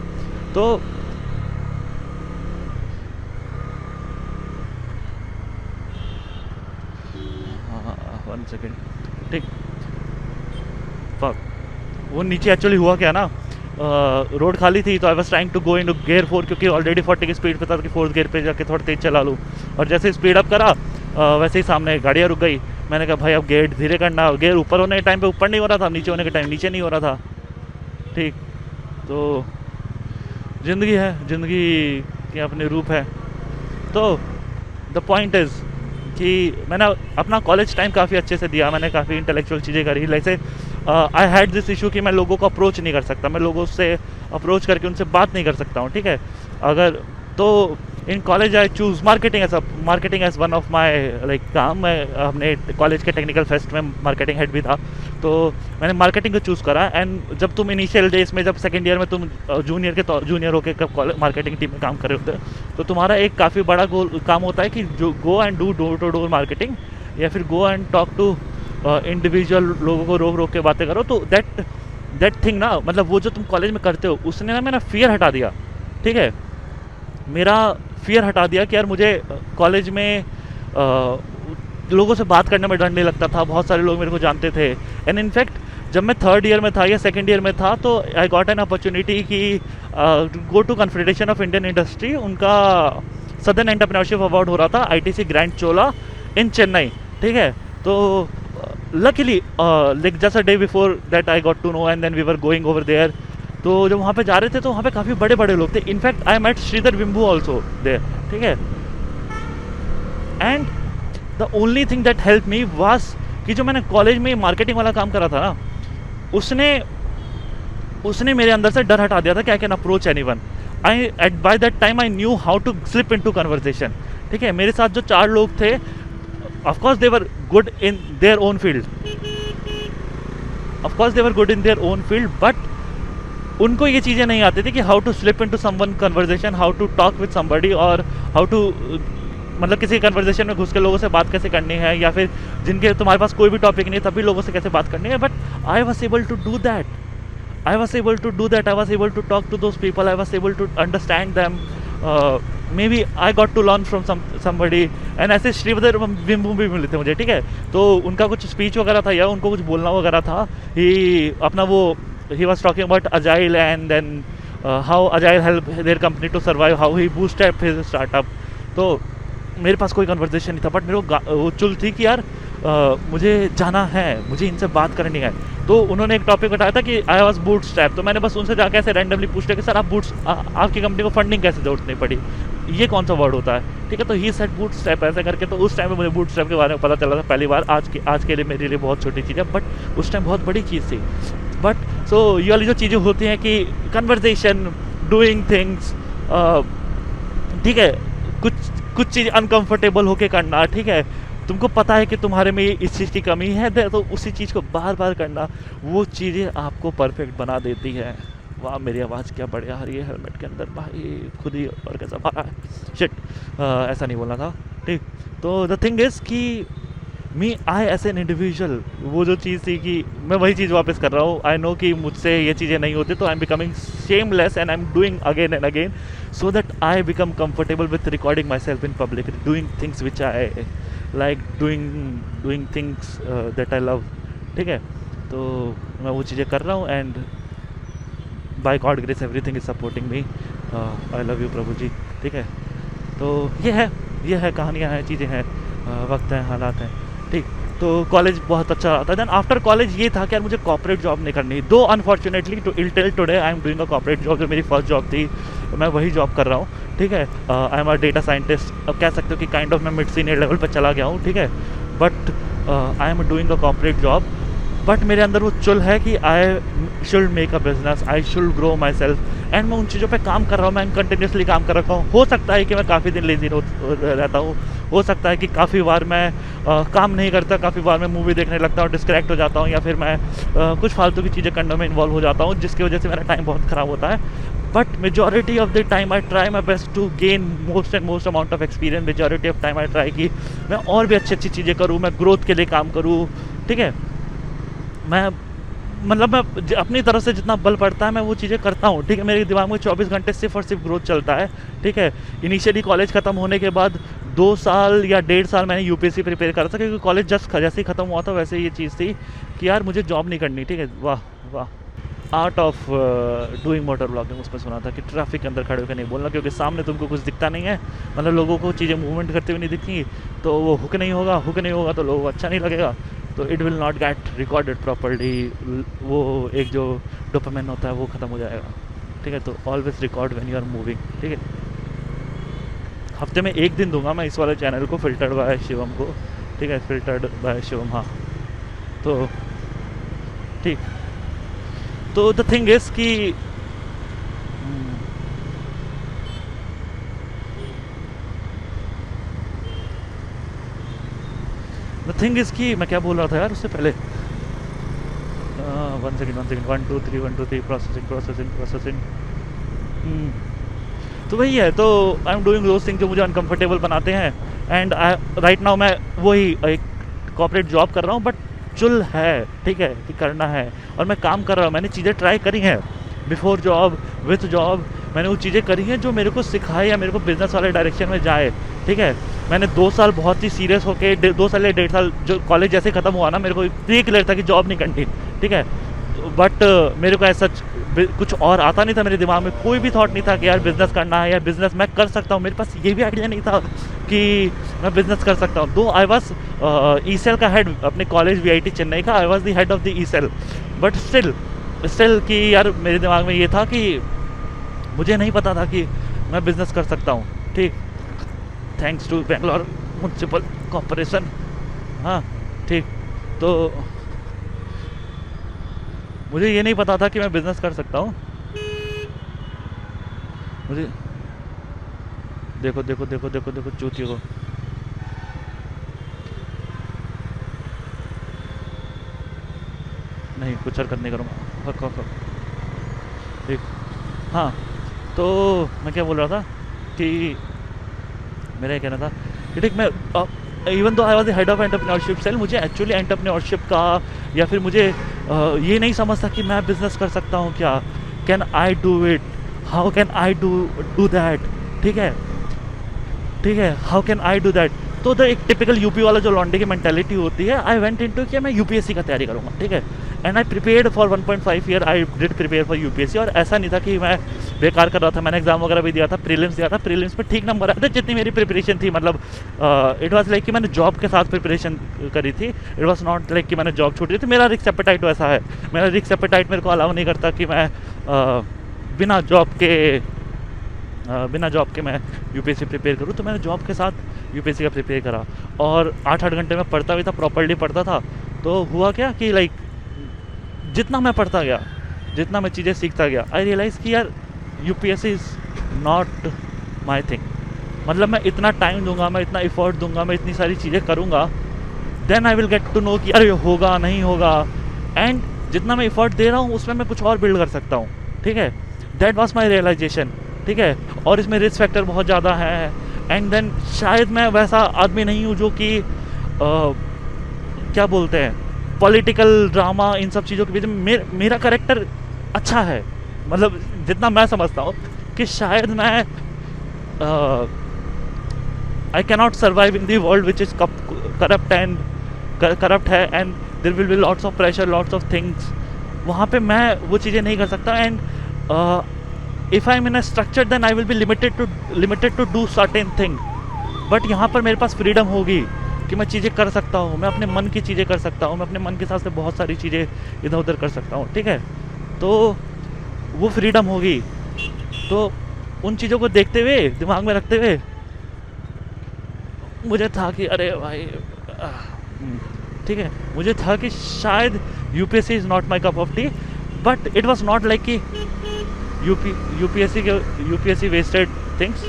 तो 1 सेकेंड। ठीक, वो नीचे एक्चुअली हुआ क्या ना, रोड खाली थी, तो I was trying to go in gear 4, क्योंकि ऑलरेडी 40 की स्पीड पे था कि 4th गियर पे जाके थोड़ा तेज चला लूँ। और जैसे स्पीड अप करा, वैसे ही सामने गाड़ियाँ रुक गई। मैंने कहा भाई अब गेयर धीरे करना, गेयर ऊपर होने के टाइम पे ऊपर नहीं हो रहा था, नीचे होने के टाइम नीचे नहीं हो रहा था। ठीक, तो ज़िंदगी है, ज़िंदगी के अपने रूप है। तो द पॉइंट इज़ कि मैंने अपना कॉलेज टाइम काफ़ी अच्छे से दिया, मैंने काफ़ी इंटेलेक्चुअल चीज़ें करी। जैसे आई हैड दिस इशू कि मैं लोगों को अप्रोच नहीं कर सकता, मैं लोगों से अप्रोच करके उनसे बात नहीं कर सकता हूँ। ठीक है, अगर तो in college I choose marketing as one of my like काम। मैं अपने कॉलेज के टेक्निकल फेस्ट में मार्केटिंग हेड भी था, तो मैंने मार्केटिंग को चूज़ करा। एंड जब तुम इनिशियल डेज में, जब सेकेंड ईयर में तुम जूनियर होकर कब मार्केटिंग टीम में काम कर रहे होते हो, तो तुम्हारा एक काफ़ी बड़ा काम होता है कि जो go and do door to door marketing, या फिर go and talk to individual लोगों को रोक रोक के बातें करो। तो दैट थिंग ना, मतलब वो जो तुम कॉलेज में करते हो, उसने ना मेरा फियर हटा दिया। ठीक है, मेरा फियर हटा दिया कि यार मुझे कॉलेज में लोगों से बात करने में डर नहीं लगता था, बहुत सारे लोग मेरे को जानते थे। एंड इनफैक्ट जब मैं थर्ड ईयर में था या सेकेंड ईयर में था, तो आई गॉट एन अपॉर्चुनिटी कि go to confederation of Indian industry, उनका सदर्न एंटरप्रेन्योरशिप अवार्ड हो रहा था ITC grand Chola in Chennai. ठीक है, तो luckily like just a day before that I got to know, and then we were going over there. तो जब वहाँ पे जा रहे थे तो वहाँ पे काफ़ी बड़े बड़े लोग थे। In fact I met Sridhar Bimbu also there. ठीक है, and the only thing that help me was कि जो मैंने कॉलेज में मार्केटिंग वाला काम करा था ना, उसने मेरे अंदर से डर हटा दिया था कि I can approach anyone. By that time I knew how to slip into conversation. ठीक है, मेरे साथ जो 4 लोग थे, of course they were good in their own field, but उनको ये चीज़ें नहीं आती थी कि how to slip into someone conversation, how to talk with somebody, और हाउ टू मतलब किसी कन्वर्सेशन में घुस के लोगों से बात कैसे करनी है, या फिर जिनके तुम्हारे पास कोई भी टॉपिक नहीं तभी लोगों से कैसे बात करनी है। But I was able to do that, I was able to talk to those people, I was able to understand them, maybe I got to learn from somebody। and ऐसे श्रीधर बिम्बू भी मिले थे मुझे। ठीक है, तो उनका कुछ स्पीच वगैरह था या उनको कुछ बोलना वगैरह था, he was talking about agile and then how agile help their company to survive, how he bootstrapped his startup। तो मेरे पास कोई कन्वर्सेशन नहीं था, बट मेरे को वो चुल थी कि यार मुझे जाना है, मुझे इनसे बात करनी है। तो उन्होंने एक टॉपिक उठाया था कि आई वॉज बूटस्ट्रैप, तो मैंने बस उनसे जाकर ऐसे रैंडमली पूछ लिया कि सर आपकी कंपनी को फंडिंग कैसे जरूरत नहीं पड़ी, ये कौन सा वर्ड होता है। ठीक है, तो ही सेड बूटस्ट्रैप ऐसे करके। तो उस टाइम में मुझे बूटस्ट्रैप के बारे में पता चला था पहली बार। आज के लिए मेरे लिए बहुत छोटी चीज़ है, बट उस टाइम बहुत बड़ी चीज़ थी। बट सो ये वाली जो चीज़ें होती हैं कि कन्वर्सेशन, डूइंग थिंग्स, ठीक है, कुछ चीज़ अनकंफर्टेबल होके करना। ठीक है, तुमको पता है कि तुम्हारे में इस चीज़ की कमी है, तो उसी चीज़ को बार बार करना, वो चीज़ें आपको परफेक्ट बना देती है। वाह, मेरी आवाज़ क्या बढ़िया आ रही है हेलमेट के अंदर, भाई खुद ही और कैसा मारा है, शिट, ऐसा नहीं बोलना था। ठीक, तो द थिंग इज़ कि आई एज एन इंडिविजुअल, वो जो चीज़ थी कि मैं वही चीज़ वापस कर रहा हूँ। आई नो कि मुझसे ये चीज़ें नहीं होती, तो I am becoming shameless and I am doing again and again, so that I become comfortable with recording myself in public, doing things which I like, doing things that I love। ठीक है, तो मैं वो चीज़ें कर रहा हूँ, and by God grace everything is supporting me. I love you Prabhu ji. ठीक है, तो ये है कहानियाँ हैं, चीज़ें हैं, वक्त हैं, हालात हैं। ठीक, तो कॉलेज बहुत अच्छा रहा था। देन आफ्टर कॉलेज ये था कि यार मुझे कॉर्पोरेट जॉब नहीं करनी, दो unfortunately till today I am doing a corporate job. जो मेरी फर्स्ट जॉब थी, मैं वही जॉब कर रहा हूँ। ठीक है, I am a data scientist, अब कह सकते हो कि काइंड ऑफ मैं मिड सीनियर लेवल पर चला गया हूँ। ठीक है, but I am doing a corporate job, but मेरे अंदर वो चुल है कि I should make a business, I should grow my self, and मैं उन चीज़ों पे काम कर रहा हूँ, मैं कंटिन्यूसली काम कर रखा हूँ। हो सकता है कि मैं काफ़ी दिन लेजी रहता हूँ, हो सकता है कि काफ़ी बार मैं काम नहीं करता, काफ़ी बार मैं मूवी देखने लगता हूँ, डिस्ट्रैक्ट हो जाता हूँ, या फिर मैं कुछ फालतू की चीज़ें करने में इन्वॉल्व हो जाता हूँ, जिसकी वजह से मेरा टाइम बहुत ख़राब होता है। But majority of the time I try my best to gain most amount of experience. Majority of time I try कि मैं और भी अच्छी चीज़ें करूँ, मैं ग्रोथ के लिए काम करूँ। ठीक है, मैं अपनी तरफ से जितना बल पड़ता है मैं वो चीज़ें करता हूँ। ठीक है, मेरे दिमाग में 24 घंटे सिर्फ और सिर्फ ग्रोथ चलता है। ठीक है, इनिशियली कॉलेज ख़त्म होने के बाद 2 साल या 1.5 साल मैंने यूपीएससी प्रिपेयर करा था, क्योंकि कॉलेज जैसे ही ख़त्म हुआ था वैसे ये चीज़ थी कि यार मुझे जॉब नहीं करनी। ठीक है, वाह वाह, art of doing motor blogging, उसमें सुना था कि ट्रैफिक के अंदर खड़े होकर नहीं बोलना, क्योंकि सामने तुमको कुछ दिखता नहीं है, मतलब लोगों को चीज़ें मूवमेंट करते हुए नहीं दिखती, तो वो हुक नहीं होगा तो लोगों को अच्छा नहीं लगेगा, तो it will not get recorded properly. वो एक जो डोपामाइन होता है वो ख़त्म हो जाएगा। ठीक है, तो always record when you are moving. ठीक है, हफ्ते में 1 दिन दूंगा मैं इस वाले चैनल को, फिल्टर्ड बाय शिवम को। ठीक है, फिल्टर्ड बाय शिवम, हाँ। तो ठीक, तो द थिंग इज़ कि थिंग इज़ कि मैं क्या बोल रहा था यार उससे पहले, 1 सेकेंड 1 2 3 प्रोसेसिंग। तो वही है, तो I am doing those thing जो मुझे अनकंफर्टेबल बनाते हैं। एंड राइट नाउ मैं वही एक कॉर्पोरेट जॉब कर रहा हूँ, बट चुल है, ठीक है, कि करना है और मैं काम कर रहा हूँ। मैंने चीज़ें ट्राई करी हैं बिफोर जॉब, विथ जॉब। मैंने वो चीज़ें करी हैं जो मेरे को सिखाए या मेरे को बिजनेस वाले डायरेक्शन में जाए, ठीक है। मैंने 2 साल बहुत ही सीरियस होके 2 साल या 1.5 साल जो कॉलेज जैसे ख़त्म हुआ ना, मेरे को ये क्लियर था कि जॉब नहीं करनी, ठीक है। बट मेरे को ऐसा कुछ और आता नहीं था, मेरे दिमाग में कोई भी थॉट नहीं था कि यार बिज़नेस करना है या बिज़नेस मैं कर सकता हूँ। मेरे पास ये भी आइडिया नहीं था कि मैं बिज़नेस कर सकता हूँ। Though I was E cell का हेड अपने कॉलेज VIT चेन्नई का, I was the head of the E cell. But still कि यार मेरे दिमाग में ये था कि मुझे नहीं पता था कि मैं बिज़नेस कर सकता हूँ, ठीक। Thanks to Bangalore municipal corporation, हाँ ठीक। तो मुझे ये नहीं पता था कि मैं बिज़नेस कर सकता हूँ। मुझे देखो देखो देखो देखो देखो चूतियों को, नहीं कुछ हरकत नहीं करूँगा, हक हक हक, ठीक। हाँ, तो मैं क्या बोल रहा था कि मेरा ये कहना था कि ठीक, मैं even though I was the head of entrepreneurship cell, मुझे एक्चुअली एंटरप्रेन्योरशिप का या फिर मुझे ये नहीं समझता कि मैं बिज़नेस कर सकता हूँ क्या, can I do it, how can I do that, ठीक है, ठीक है, how can I do that. तो द एक टिपिकल यूपी वाला जो लॉन्डे की मेंटेलिटी होती है, आई वेंट इनटू कि मैं यूपीएससी का तैयारी करूँगा, ठीक है। And I prepared for 1.5 year, I did prepare for UPSC. और ऐसा नहीं था कि मैं बेकार कर रहा था, मैंने एग्जाम वगैरह भी दिया था, प्रीलिम्स दिया था, प्रीलिम्स में ठीक नंबर आए थे जितनी मेरी प्रिपरेशन थी। मतलब इट वाज लाइक कि मैंने जॉब के साथ प्रिपरेशन करी थी, इट वाज नॉट लाइक कि मैंने जॉब छोड़ दी थी। मेरा रिस्क एपेटाइट वैसा है, मेरा रिस्क एपेटाइट मेरे को अलाउ नहीं करता कि मैं बिना जॉब के मैं यूपीएससी प्रिपेयर करूँ। तो मैंने जॉब के साथ यूपीएससी का प्रिपेयर करा और 8-8 घंटे में पढ़ता भी था, प्रॉपर्ली पढ़ता था। तो हुआ क्या कि लाइक जितना मैं पढ़ता गया, जितना मैं चीज़ें सीखता गया, आई रियलाइज़ कि यार UPSC is not my thing. मतलब मैं इतना टाइम दूंगा, मैं इतना एफर्ट दूंगा, मैं इतनी सारी चीज़ें करूँगा, then I will get to know कि यार ये होगा नहीं होगा। एंड जितना मैं एफर्ट दे रहा हूँ उसमें मैं कुछ और बिल्ड कर सकता हूँ, ठीक है। दैट वॉज माई रियलाइजेशन, ठीक है। और इसमें रिस्क फैक्टर बहुत ज़्यादा है। एंड देन शायद मैं वैसा आदमी नहीं हूँ जो कि क्या बोलते हैं, पॉलिटिकल ड्रामा इन सब चीज़ों के बीच में मेरा करेक्टर अच्छा है। मतलब जितना मैं समझता हूँ कि शायद मैं I can not survive in the world which is corrupt है and there will be lots of pressure, lots of things. वहाँ पे मैं वो चीज़ें नहीं कर सकता। And if I am in a structure then I will be limited to do certain thing. But यहाँ पर मेरे पास फ्रीडम होगी कि मैं चीज़ें कर सकता हूँ, मैं अपने मन की चीज़ें कर सकता हूँ, मैं अपने मन के हिसाब से बहुत सारी चीज़ें इधर उधर कर सकता हूँ, ठीक है। तो वो फ्रीडम होगी। तो उन चीज़ों को देखते हुए, दिमाग में रखते हुए मुझे था कि अरे भाई ठीक है, मुझे था कि शायद UPSC is not my cup of tea. But it was not like कि यूपीएससी वेस्टेड थिंग्स,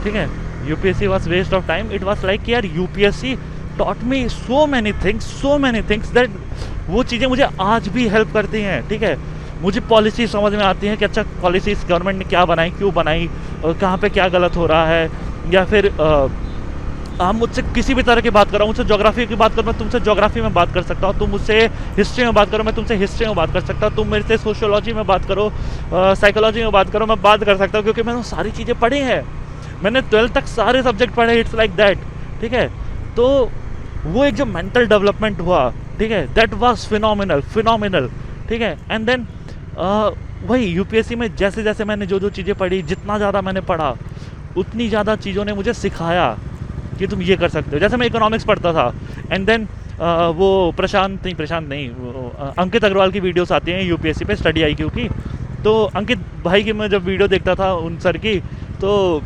ठीक है। UPSC was waste of time. It was like यार UPSC taught me so many things that वो चीज़ें मुझे आज भी हेल्प करती हैं, ठीक है। मुझे पॉलिसी समझ में आती हैं कि अच्छा पॉलिसीज गवर्नमेंट ने क्या बनाई, क्यों बनाई, कहाँ पे क्या गलत हो रहा है। या फिर आप मुझसे किसी भी तरह की बात करो, मुझसे ज्योग्राफी की बात करो, मैं तुमसे ज्योग्राफी में बात कर सकता हूँ। तुम मुझसे हिस्ट्री में बात करो, मैं तुमसे हिस्ट्री में बात कर सकता हूँ। तुम मेरे से सोशियोलॉजी में बात करो, साइकोलॉजी में बात करो, मैं बात कर सकता हूँ, क्योंकि मैंने सारी चीज़ें पढ़ी हैं। मैंने 12th तक सारे सब्जेक्ट पढ़े, इट्स लाइक दैट, ठीक है। तो वो एक जो मेंटल डेवलपमेंट हुआ, ठीक है, दैट वाज फिनोमिनल, ठीक है। एंड देन वही यूपीएससी में जैसे जैसे मैंने जो चीज़ें पढ़ी, जितना ज़्यादा मैंने पढ़ा उतनी ज़्यादा चीज़ों ने मुझे सिखाया कि तुम ये कर सकते हो। जैसे मैं इकोनॉमिक्स पढ़ता था एंड देन वो अंकित अग्रवाल की वीडियोस आती हैं यूपीएससी पे, स्टडी IQ की। तो अंकित भाई की मैं जब वीडियो देखता था उन सर की, तो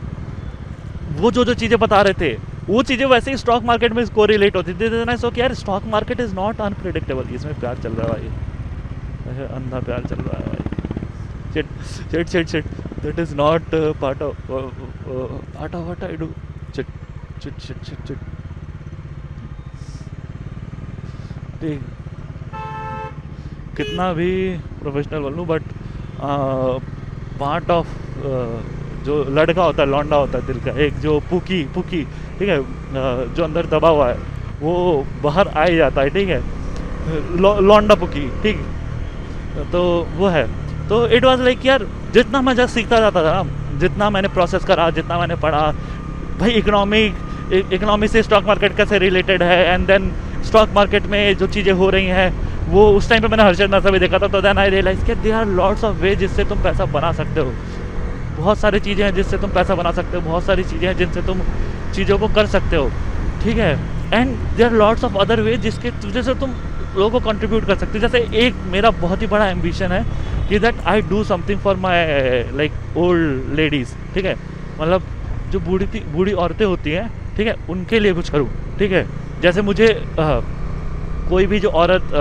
वो जो चीज़ें बता रहे थे वो चीज़ें वैसे ही स्टॉक मार्केट में कोरिलेट होती थी। सो कि यार stock market is not unpredictable. इसमें प्यार चल रहा है भाई, अंधा प्यार चल रहा है भाई। Shit that is not part of what I do. Shit ठीक, कितना भी प्रोफेशनल बोल लूँ, बट पार्ट ऑफ जो लड़का होता है, लौंडा होता है दिल का, एक जो पुकी पुकी, ठीक है, जो अंदर दबा हुआ है वो बाहर आ ही जाता है, ठीक है, लौंडा पुकी, ठीक। तो वो है। तो इट वाज लाइक यार, जितना मैं जस्ट सीखता जाता था ना, जितना मैंने प्रोसेस करा, जितना मैंने पढ़ा, भाई इकोनॉमी से स्टॉक मार्केट कैसे रिलेटेड है, एंड देन स्टॉक मार्केट में जो चीज़ें हो रही हैं, वो उस टाइम पे मैंने हर्षद मेहता भी देखा था। तो देन आई रियलाइज कि there are lots of way जिससे तुम पैसा बना सकते हो। बहुत सारी चीज़ें हैं जिससे तुम पैसा बना सकते हो, बहुत सारी चीज़ें हैं जिनसे तुम चीज़ों को कर सकते हो, ठीक है। And there are lots of other way जिसके वजह से तुम लोगों को कंट्रीब्यूट कर सकते हो। जैसे एक मेरा बहुत ही बड़ा एम्बिशन है कि that I do something for my like old ladies, ठीक है, मतलब जो बूढ़ी औरतें होती हैं, ठीक है, उनके लिए कुछ करूँ, ठीक है। जैसे मुझे कोई भी जो औरत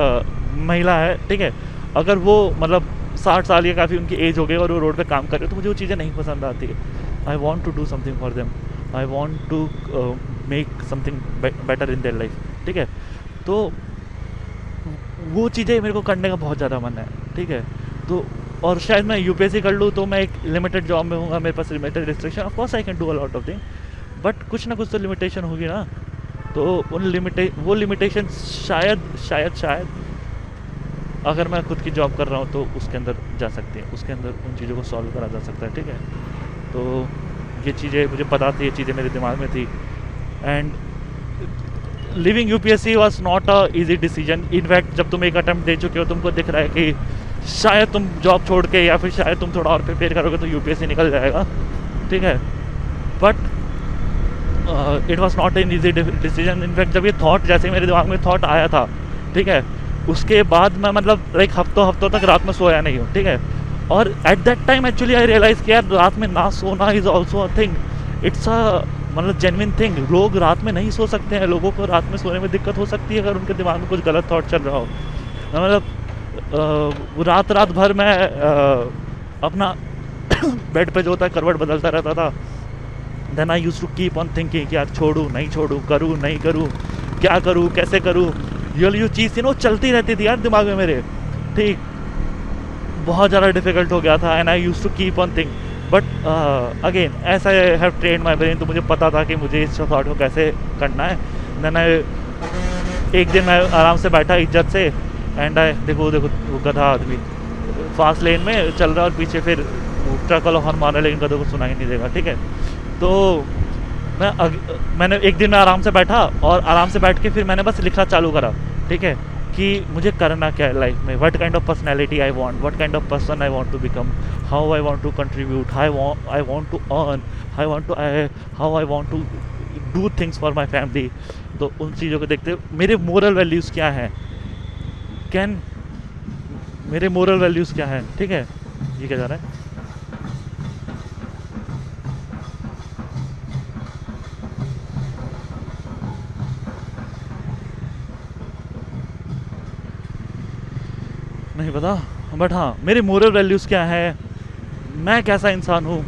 महिला है, ठीक है, अगर वो मतलब 60 साल या काफ़ी उनकी एज हो गई और वो रोड पे काम कर रहे हो, तो मुझे वो चीज़ें नहीं पसंद आती है। I want to do something for them, I want to make something better in their life, ठीक है। तो वो चीज़ें मेरे को करने का बहुत ज़्यादा मन है, ठीक है। तो और शायद मैं यूपीएससी कर लूँ तो मैं एक लिमिटेड जॉब में हूँगा, मेरे पास limited restriction, of course I can do a lot of thing, but कुछ ना कुछ तो लिमिटेशन होगी ना। तो वो लिमिटेशन शायद अगर मैं खुद की जॉब कर रहा हूँ तो उसके अंदर जा सकती है, उसके अंदर उन चीज़ों को सॉल्व करा जा सकता है, ठीक है। तो ये चीज़ें मुझे पता थी, ये चीज़ें मेरे दिमाग में थी। And living UPSC was not a easy decision. In fact जब तुम एक अटेम्प्ट दे चुके हो, तुमको दिख रहा है कि शायद तुम जॉब छोड़ के या फिर शायद तुम थोड़ा और प्रिपेयर करोगे तो यूपीएससी निकल जाएगा, ठीक है। But it was not an easy decision. In fact जब ये थॉट, जैसे मेरे दिमाग में थॉट आया था, ठीक है, उसके बाद मैं मतलब लाइक हफ्तों तक रात में सोया नहीं हूँ, ठीक है। और at that time actually I realise कि यार रात में ना सोना is also a thing, it's a मतलब जेन्युइन थिंग। लोग रात में नहीं सो सकते हैं, लोगों को रात में सोने में दिक्कत हो सकती है अगर उनके दिमाग में कुछ गलत थॉट चल रहा हो। मतलब रात भर मैं अपना बेड पे जो होता है करवट बदलता रहता था। Then I use to keep on thinking कि यार छोड़ूँ नहीं छोड़ूँ, करूँ नहीं करूँ, क्या करूँ कैसे करूँ, ये चीज़ थी ना, वो चलती रहती थी यार दिमाग में मेरे, ठीक। बहुत ज़्यादा डिफिकल्ट हो गया था। And I use to keep on think, but again as I have train my brain, तो मुझे पता था कि मुझे इस थॉट को कैसे करना है। देन एक दिन मैं आराम से बैठा इज्जत से, एंड देखो वो गधा आदमी फास्ट लेन में चल रहा है और पीछे फिर ट्रक वाला हॉर्न मार रहा है, लेकिन गधों को सुनाई नहीं देगा, ठीक है। तो मैंने एक दिन में आराम से बैठा और आराम से बैठ के फिर मैंने बस लिखना चालू करा, ठीक है, कि मुझे करना क्या है लाइफ में, what kind of personality I want, what kind of person I want to become, how I want to contribute, I want to earn, how I want to do things for my family. तो उन चीज़ों को देखते हुए मेरे मोरल वैल्यूज़ क्या हैं, मेरे मोरल वैल्यूज़ क्या हैं, ठीक है। ये क्या जा रहा है? नहीं पता, बट हाँ, मेरे मोरल वैल्यूज़ क्या है, मैं कैसा इंसान हूँ।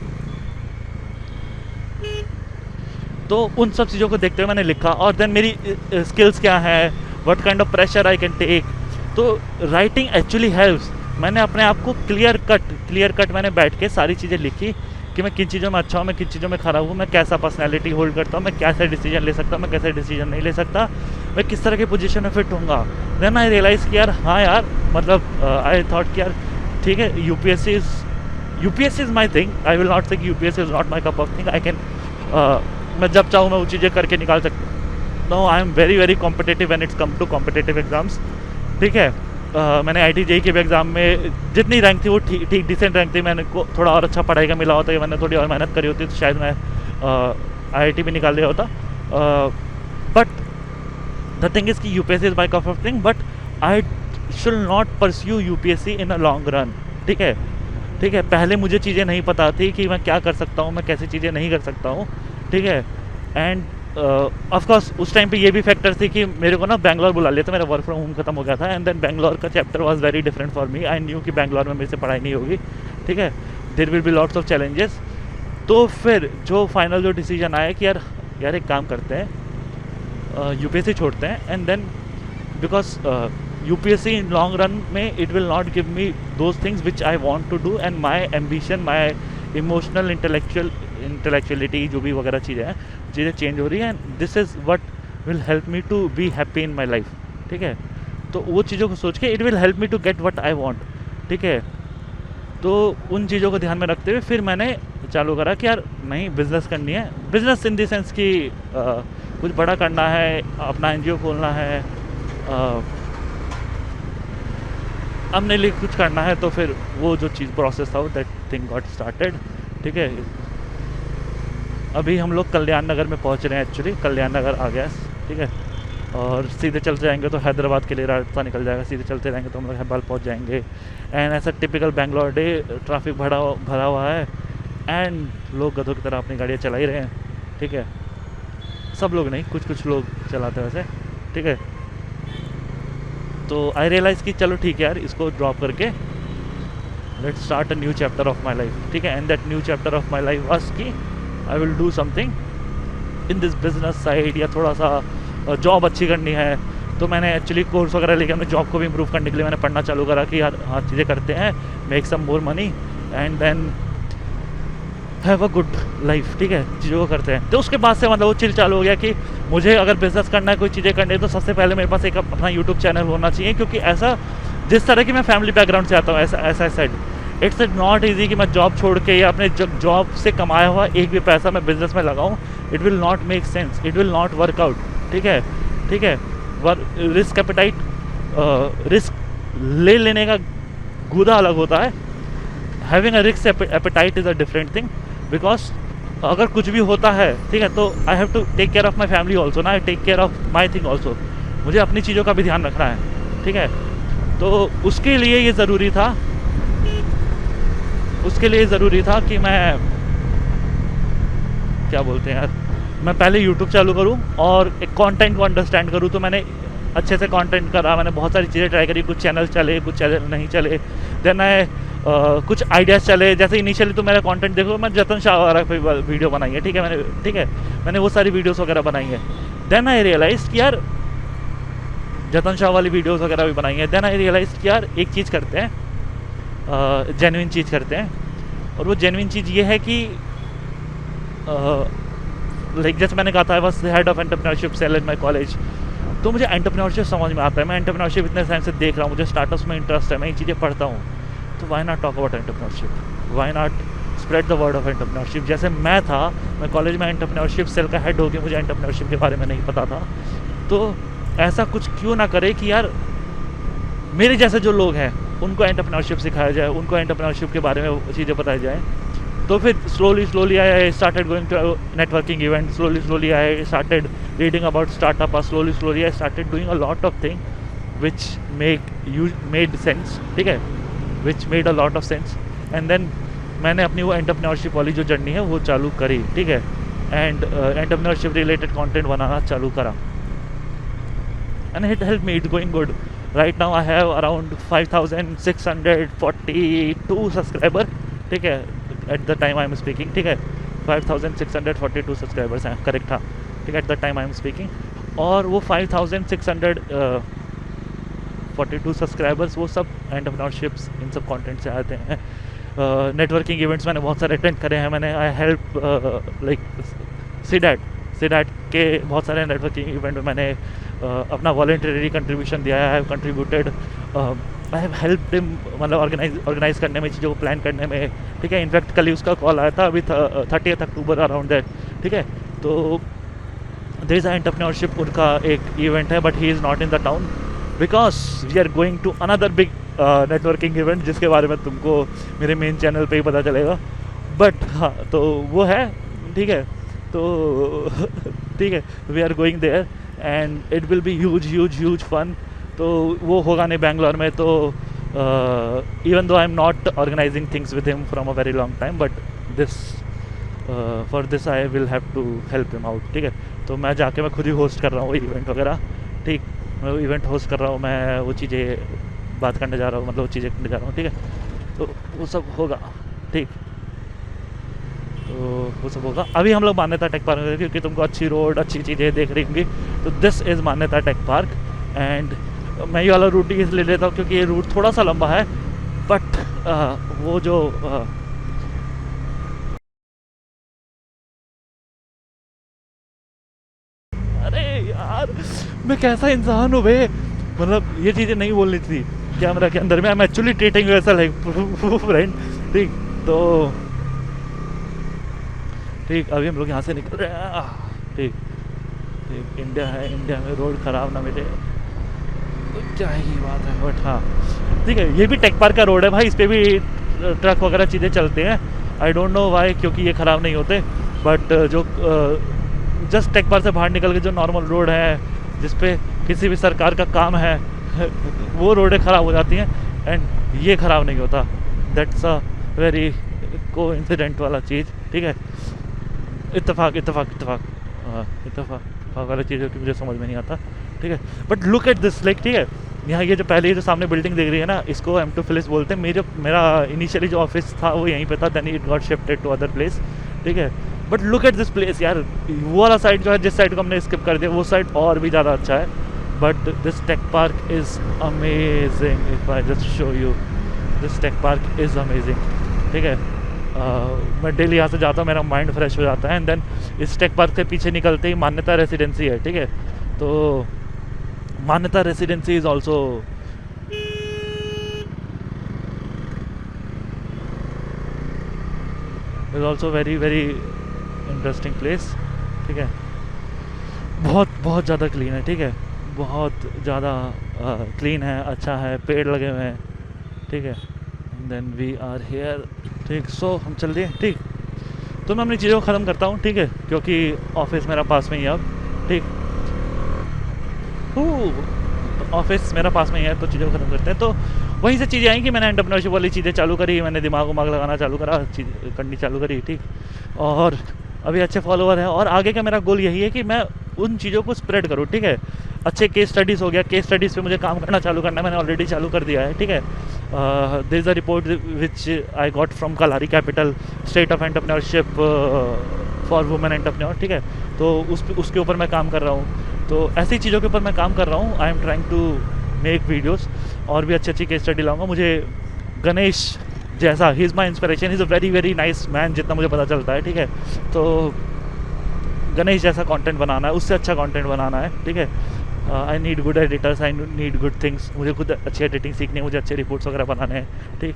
तो उन सब चीज़ों को देखते हुए मैंने लिखा। और देन मेरी स्किल्स क्या है, what kind of pressure I can take. तो राइटिंग एक्चुअली हेल्प्स। मैंने अपने आप को क्लियर कट मैंने बैठ के सारी चीज़ें लिखी कि मैं किन चीज़ों में अच्छा हूँ, मैं किन चीज़ों में ख़राब हूँ, मैं कैसा पर्सनैलिटी होल्ड करता हूँ, मैं कैसे डिसीजन ले सकता हूँ, मैं कैसे डिसीजन नहीं ले सकता, मैं किस तरह की पोजीशन में फिट होऊंगा। देन आई रियलाइज़ कि यार हाँ यार, मतलब आई थॉट कि यार ठीक है, UPSC is my thing. I will not से कि UPSC is not my cup of thing. I can मैं जब चाहूँ मैं वो चीज़ें करके निकाल सकता हूँ। I am very very competitive when it's come to competitive exams, ठीक है। मैंने आई टी जेई के भी एग्ज़ाम में जितनी रैंक थी वो ठीक डिसेंट रैंक थी। मैंने को थोड़ा और अच्छा पढ़ाई का मिला होता है, मैंने थोड़ी और मेहनत करी होती तो शायद मैं IIT भी निकाल लिया होता। बट द थिंग इज़ कि UPSC is my cup of thing, but I should not pursue UPSC in a long run, ठीक है। पहले मुझे चीज़ें नहीं पता थी कि मैं क्या कर सकता हूँ, मैं कैसी चीज़ें नहीं कर सकता हूँ, ठीक है। एंड ऑफकोर्स उस टाइम पे ये भी फैक्टर थी कि मेरे को ना बैंगलोर बुला लिया था, मेरा वर्क फ्रॉम होम खत्म हो गया था। एंड देन बैंगलोर का chapter was very different for me. I knew कि बैंगलोर में मेरे से पढ़ाई नहीं होगी, ठीक है। There will be lots of challenges. तो फिर जो फाइनल जो डिसीजन आया कि यार एक काम करते हैं, यूपीएससी छोड़ते हैं and then because UPSC in long run में it will not give me those things which I want to do, and my ambition, my emotional intellectuality जो भी वगैरह चीज़ें चेंज हो रही हैं, and this is what will help me to be happy in my life. ठीक है, तो वो चीज़ों को सोच के it will help me to get what I want. ठीक है, तो उन चीज़ों को ध्यान में रखते हुए फिर मैंने चालू करा कि यार नहीं, बिज़नेस करनी है. बिज़नेस इन द सेंस कि कुछ बड़ा करना है, अपना NGO खोलना है, अपने लिए कुछ करना है. तो फिर वो जो चीज़ प्रोसेस था, दैट थिंग गॉट स्टार्टेड. ठीक है, अभी हम लोग कल्याण नगर में पहुंच रहे हैं. एक्चुअली कल्याण नगर आ गया. ठीक है, और सीधे चलते जाएंगे तो हैदराबाद के लिए रास्ता निकल जाएगा. सीधे चलते रहेंगे तो हम लोग हैदराबाद पहुंच जाएंगे. एंड ऐसा टिपिकल बेंगलोर डे, ट्रैफिक भरा हुआ है, एंड लोग गधों की तरह अपनी गाड़ियाँ चला ही रहे हैं. ठीक है, सब लोग नहीं, कुछ लोग चलाते हैं वैसे. ठीक है, तो आई रियलाइज़ कि चलो ठीक है यार, इसको ड्रॉप करके let's start a new chapter of my life. ठीक है, and that new chapter of my life was कि I will do something in this business side, या थोड़ा सा जॉब अच्छी करनी है. तो मैंने एक्चुअली कोर्स वगैरह लेके अपने जॉब को भी इम्प्रूव करने के लिए मैंने पढ़ना चालू करा कि यार हाँ, चीज़ें करते हैं, make some more money and then have a good life. ठीक है, चीज़ों को करते हैं. तो उसके बाद से मतलब वो चिल चालू हो गया कि मुझे अगर बिज़नेस करना है, कोई चीज़ें करनी है, तो सबसे पहले मेरे पास एक अपना यूट्यूब चैनल होना चाहिए. क्योंकि ऐसा, जिस तरह की मैं फैमिली बैकग्राउंड से आता हूँ, ऐसा साइड, इट्स नॉट ईजी कि मैं जॉब छोड़ के या अपने जॉब से कमाया हुआ एक भी पैसा मैं बिज़नेस में लगाऊँ. It will not make sense, it will not work out. ठीक है, रिस्क एपेटाइट, रिस्क ले लेने का गुदा अलग होता है. Having a risk appetite is a different thing. Because अगर कुछ भी होता है, ठीक है, तो I have to take care of my family also ना, I take care of my thing also. मुझे अपनी चीज़ों का भी ध्यान रखना है. ठीक है, तो उसके लिए ये ज़रूरी था कि मैं, क्या बोलते हैं यार, मैं पहले यूट्यूब चालू करूं और एक कंटेंट को अंडरस्टैंड करूं. तो मैंने अच्छे से कंटेंट करा, मैंने बहुत सारी चीज़ें ट्राई करी. कुछ चैनल चले, कुछ चैनल नहीं चले. देन कुछ आइडियाज़ चले. जैसे इनिशियली तो मेरा कंटेंट देखो, मैं जतन शाह वगैरह पे वीडियो बनाई है. ठीक है, मैंने वो सारी वीडियोस वगैरह बनाई है. देन आई रियलाइज़ कि यार जतन शाह वाली वीडियोस वगैरह भी बनाई है. देन आई रियलाइज़ कि यार एक चीज़ करते हैं, जेन्युइन चीज़ करते हैं. और वो जेन्युइन चीज़ ये है कि लाइक जैसे मैंने कहा था, I was head of entrepreneurship cell in my college. तो मुझे एंटरप्रेन्योरशिप समझ में आता है. मैं एंटरप्रेन्योरशिप इतने टाइम से देख रहा हूँ, मुझे स्टार्टअप्स में इंटरेस्ट है, मैं ये चीज़ें पढ़ता हूँ. तो why not talk about entrepreneurship, why not spread the word of entrepreneurship. जैसे मैं कॉलेज में एंटरप्रेन्योरशिप सेल का हेड हो गया, मुझे एंटरप्रेन्योरशिप के बारे में नहीं पता था. तो ऐसा कुछ क्यों ना करे कि यार मेरे जैसे जो लोग हैं उनको एंटरप्रेन्योरशिप सिखाया जाए, उनको एंटरप्रेन्योरशिप के बारे में चीज़ें बताई जाए. तो फिर slowly I started going to networking event. Slowly I started reading about startup. Slowly I started doing a lot of thing which made sense. ठीक है, which made a lot of sense. And then मैंने अपनी वो एंटरप्रेन्योरशिप वाली जो जर्नी है वो चालू करी. ठीक है, एंड एंटरप्रेन्योरशिप रिलेटेड कंटेंट बनाना चालू करा. And it help me, it's going good. Right now I have around 5642 subscriber. ठीक है, at the time I am speaking. ठीक है, 5642 सब्सक्राइबर्स हैं, करेक्ट था. ठीक है, at the time I am speaking. और वो 5642 सब्सक्राइबर्स वो सब एंटरप्रेन्योरशिप्स इन सब कंटेंट से आते हैं. नेटवर्किंग इवेंट्स मैंने बहुत सारे अटेंड करे हैं. मैंने आई हेल्प लाइक सीडैट के बहुत सारे नेटवर्किंग इवेंट में मैंने अपना वॉलंटरी कंट्रीब्यूशन दिया है. I have contributed, I have help him, मतलब ऑर्गेनाइज करने में, चीज़ों को प्लान करने में. ठीक है, इनफैक्ट कल ही उसका कॉल आया था, अभी 30 अक्टूबर अराउंड दैट. ठीक है, तो देयर इज़ अ एंटरप्रेन्योरशिप, उनका एक इवेंट है, but he is not in the town because we are going to another big networking event, जिसके बारे में तुमको मेरे मेन चैनल पे ही पता चलेगा. बट हाँ, तो वो है. ठीक है, तो ठीक है, we are going there and it will be huge fun. तो वो होगा नहीं बैंगलोर में. तो even though I am not organising things with him from a very long time, but this for this I will have to help him out. ठीक है, तो मैं जाके मैं खुद ही होस्ट कर रहा हूँ इवेंट वगैरह. ठीक, मैं वो इवेंट होस्ट कर रहा हूँ, मैं वो चीज़ें बात करने जा रहा हूँ, मतलब वो चीज़ें करने जा रहा हूँ. ठीक है, तो वो सब होगा. ठीक, तो वो सब होगा. अभी हम लोग मान्यता टेक पार्क में, क्योंकि तुमको अच्छी रोड, अच्छी चीज़ें देख रही होंगी. तो दिस इज़ मान्यता टेक पार्क एंड मैं ये वाला रूट ही इसलिए लेता हूँ क्योंकि ये रूट थोड़ा सा लंबा है, बट वो जो अरे यार मैं कैसा इंसान हूँ बे, मतलब ये चीज़ें नहीं बोलनी थी कैमरा के अंदर में। I am actually treating you as like friend. ठीक, तो ठीक अभी हम लोग यहाँ से निकल रहे हैं। ठीक ठीक, इंडिया है, इंडिया में रोड ख़राब ना मिले तो क्या ही बात है, बट हाँ ठीक है। ये भी टेक पार्क का रोड है भाई, इस पर भी ट्रक वगैरह चीज़ें चलते हैं। आई डोंट नो वाई, क्योंकि ये ख़राब नहीं होते, बट जो जस्ट टेक पार्क से बाहर निकल के जो नॉर्मल रोड है जिस पे किसी भी सरकार का काम है वो रोडें ख़राब हो जाती हैं, एंड ये ख़राब नहीं होता। दैट्स अ वेरी को इंसिडेंट वाला चीज़। ठीक है, इत्तेफाक इत्तेफाक इत्तेफाक इत्तेफाक वाला चीज़ की मुझे समझ में नहीं आता। ठीक है, but look at this like, ठीक है यहाँ ये जो पहले जो सामने बिल्डिंग दिख रही है ना, इसको M2 फिलिप्स बोलते हैं। मेरा इनिशियली जो ऑफिस था वो यहीं पे था, then it got shifted to other place. ठीक है, but look at this place यार, वो वाला साइड जो है जिस साइड को हमने स्किप कर दिया वो साइड और भी ज़्यादा अच्छा है, but this tech park is amazing. If I just show you, this tech park is amazing. ठीक है, मैं डेली यहाँ से जाता हूँ, मेरा माइंड फ्रेश हो जाता है। एंड देन इस टेक पार्क से पीछे निकलते ही मान्यता रेसिडेंसी है। ठीक है, तो मान्यता residency is also very very interesting place. ठीक है, बहुत बहुत ज़्यादा क्लीन है। ठीक है, बहुत ज़्यादा क्लीन है, अच्छा है, पेड़ लगे हुए हैं। ठीक है, देन वी आर हेयर। ठीक, सो हम चल दिए। ठीक, तो मैं अपनी चीज़ों को ख़त्म करता हूँ। ठीक है, क्योंकि ऑफिस मेरा पास में ही है अब। ठीक, ऑफिस मेरा पास में ही है, तो चीज़ों को ख़त्म करते हैं। तो वहीं से चीज़ें आई कि मैंने एंटरप्रेन्योरशिप वाली चीज़ें चालू करी, मैंने दिमाग लगाना चालू करा, चीज़ करनी चालू करी। ठीक, और अभी अच्छे फॉलोवर हैं, और आगे का मेरा गोल यही है कि मैं उन चीज़ों को स्प्रेड करूँ। ठीक है, अच्छे केस स्टडीज़ हो गया, केस स्टडीज़ पे मुझे काम करना चालू करना है, मैंने ऑलरेडी चालू कर दिया है। ठीक है, there is a report which I got from Kalaari capital, state of entrepreneurship for women entrepreneur. ठीक है, तो उसके ऊपर मैं काम कर रहा हूँ। तो ऐसी चीज़ों के ऊपर मैं काम कर रहा हूँ। I am trying to make videos और भी अच्छी अच्छी केस स्टडी लाऊंगा। मुझे गणेश जैसा, he is my inspiration, he is a very very nice man, जितना मुझे पता चलता है। ठीक है, तो गणेश जैसा कंटेंट बनाना है, उससे अच्छा कंटेंट बनाना है। ठीक है, I need good editors, I need good things, मुझे खुद अच्छी एडिटिंग सीखनी है, मुझे अच्छे रिपोर्ट्स वगैरह बनाने हैं। ठीक,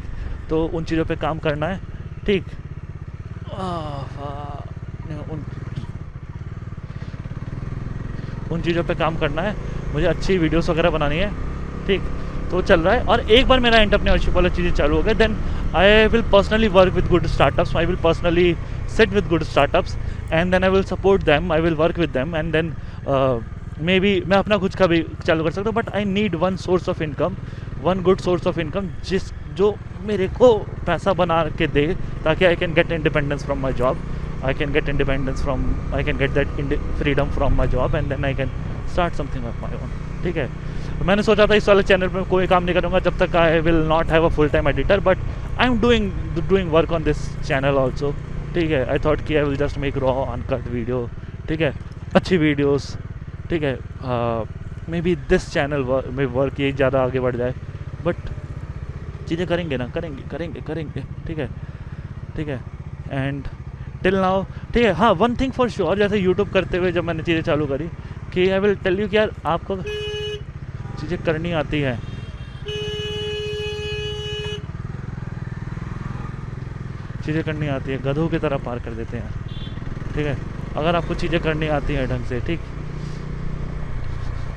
तो उन चीज़ों पे काम करना है। ठीक, उन चीज़ों पे काम करना है, मुझे अच्छी वीडियोस वगैरह बनानी है। ठीक, तो चल रहा है। और एक बार मेरा एंटरप्रेन्योरशिप वाला चीज़ें चालू हो गए, then I will personally work with good startups, I will personally sit with good startups and then I will support them, I will work with them, and then maybe मैं अपना खुद का भी चालू कर सकता हूँ, but I need one source of income, one good source of income जो मेरे को पैसा बना के दे, ताकि I can get independence from my job, I can get independence from, I can get that freedom from my job, and then I can start something of my own. ठीक है, मैंने सोचा था इस वाले चैनल पर कोई काम नहीं करूँगा जब तक आई will not have a full time editor, but I am doing work on this channel also. ठीक है, आई थॉट कि I will just make raw uncut video. ठीक है, अच्छी वीडियोस। ठीक है, मे बी दिस चैनल में वर्क ये ज़्यादा आगे बढ़ जाए, बट चीज़ें करेंगे ना, करेंगे। ठीक है, ठीक है, एंड टिल नाउ। ठीक है, हाँ, वन थिंग फॉर श्योर, जैसे यूट्यूब करते हुए जब मैंने चीज़ें चालू करी कि आई विल टेल यू कि यार आपको चीज़ें करनी आती है, चीज़ें करनी आती है, गधों की तरह पार कर देते हैं। ठीक है, अगर आपको चीज़ें करनी आती हैं ढंग से, ठीक,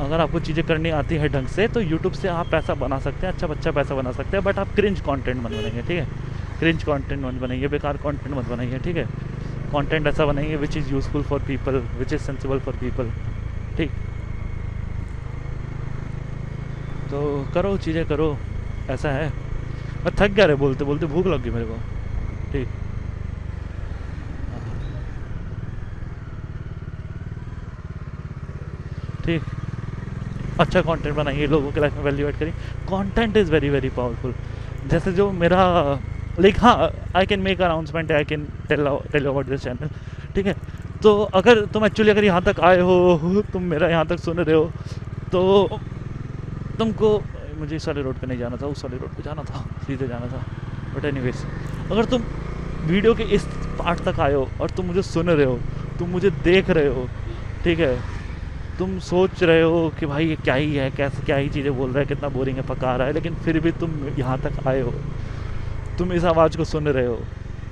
अगर आपको चीज़ें करनी आती है ढंग से, तो यूट्यूब से आप पैसा बना सकते हैं, अच्छा पैसा बना सकते हैं, बट आप क्रिंज कंटेंट मत बनाइए। ठीक है, क्रिंज कंटेंट मत बनाइए, बेकार कंटेंट मत बनाइए। ठीक है, कंटेंट ऐसा बनाइए which is useful for people, which is sensible for people. ठीक, तो करो, चीज़ें करो, ऐसा है। मैं थक गया रे बोलते बोलते, भूख लग गई मेरे को। ठीक, ठीक, अच्छा कंटेंट बनाइए, लोगों के लाइफ में वैल्यू ऐड करिए। Content is very very powerful. जैसे जो मेरा लाइक, हाँ, I can make announcement, I can tell about this channel. ठीक है, तो अगर तुम एक्चुअली अगर यहाँ तक आए हो, तुम मेरा यहाँ तक सुन रहे हो, तो तुमको मुझे इस वाले रोड पे नहीं जाना था, उस वाले रोड पे जाना था, सीधे जाना था। बट एनीवेज, अगर तुम वीडियो के इस पार्ट तक आए हो और तुम मुझे सुन रहे हो, तुम मुझे देख रहे हो, ठीक है, तुम सोच रहे हो कि भाई ये क्या ही है, कैसे क्या ही चीज़ें बोल रहा है, कितना बोरिंग है, पका रहा है, लेकिन फिर भी तुम यहाँ तक आए हो, तुम इस आवाज़ को सुन रहे हो,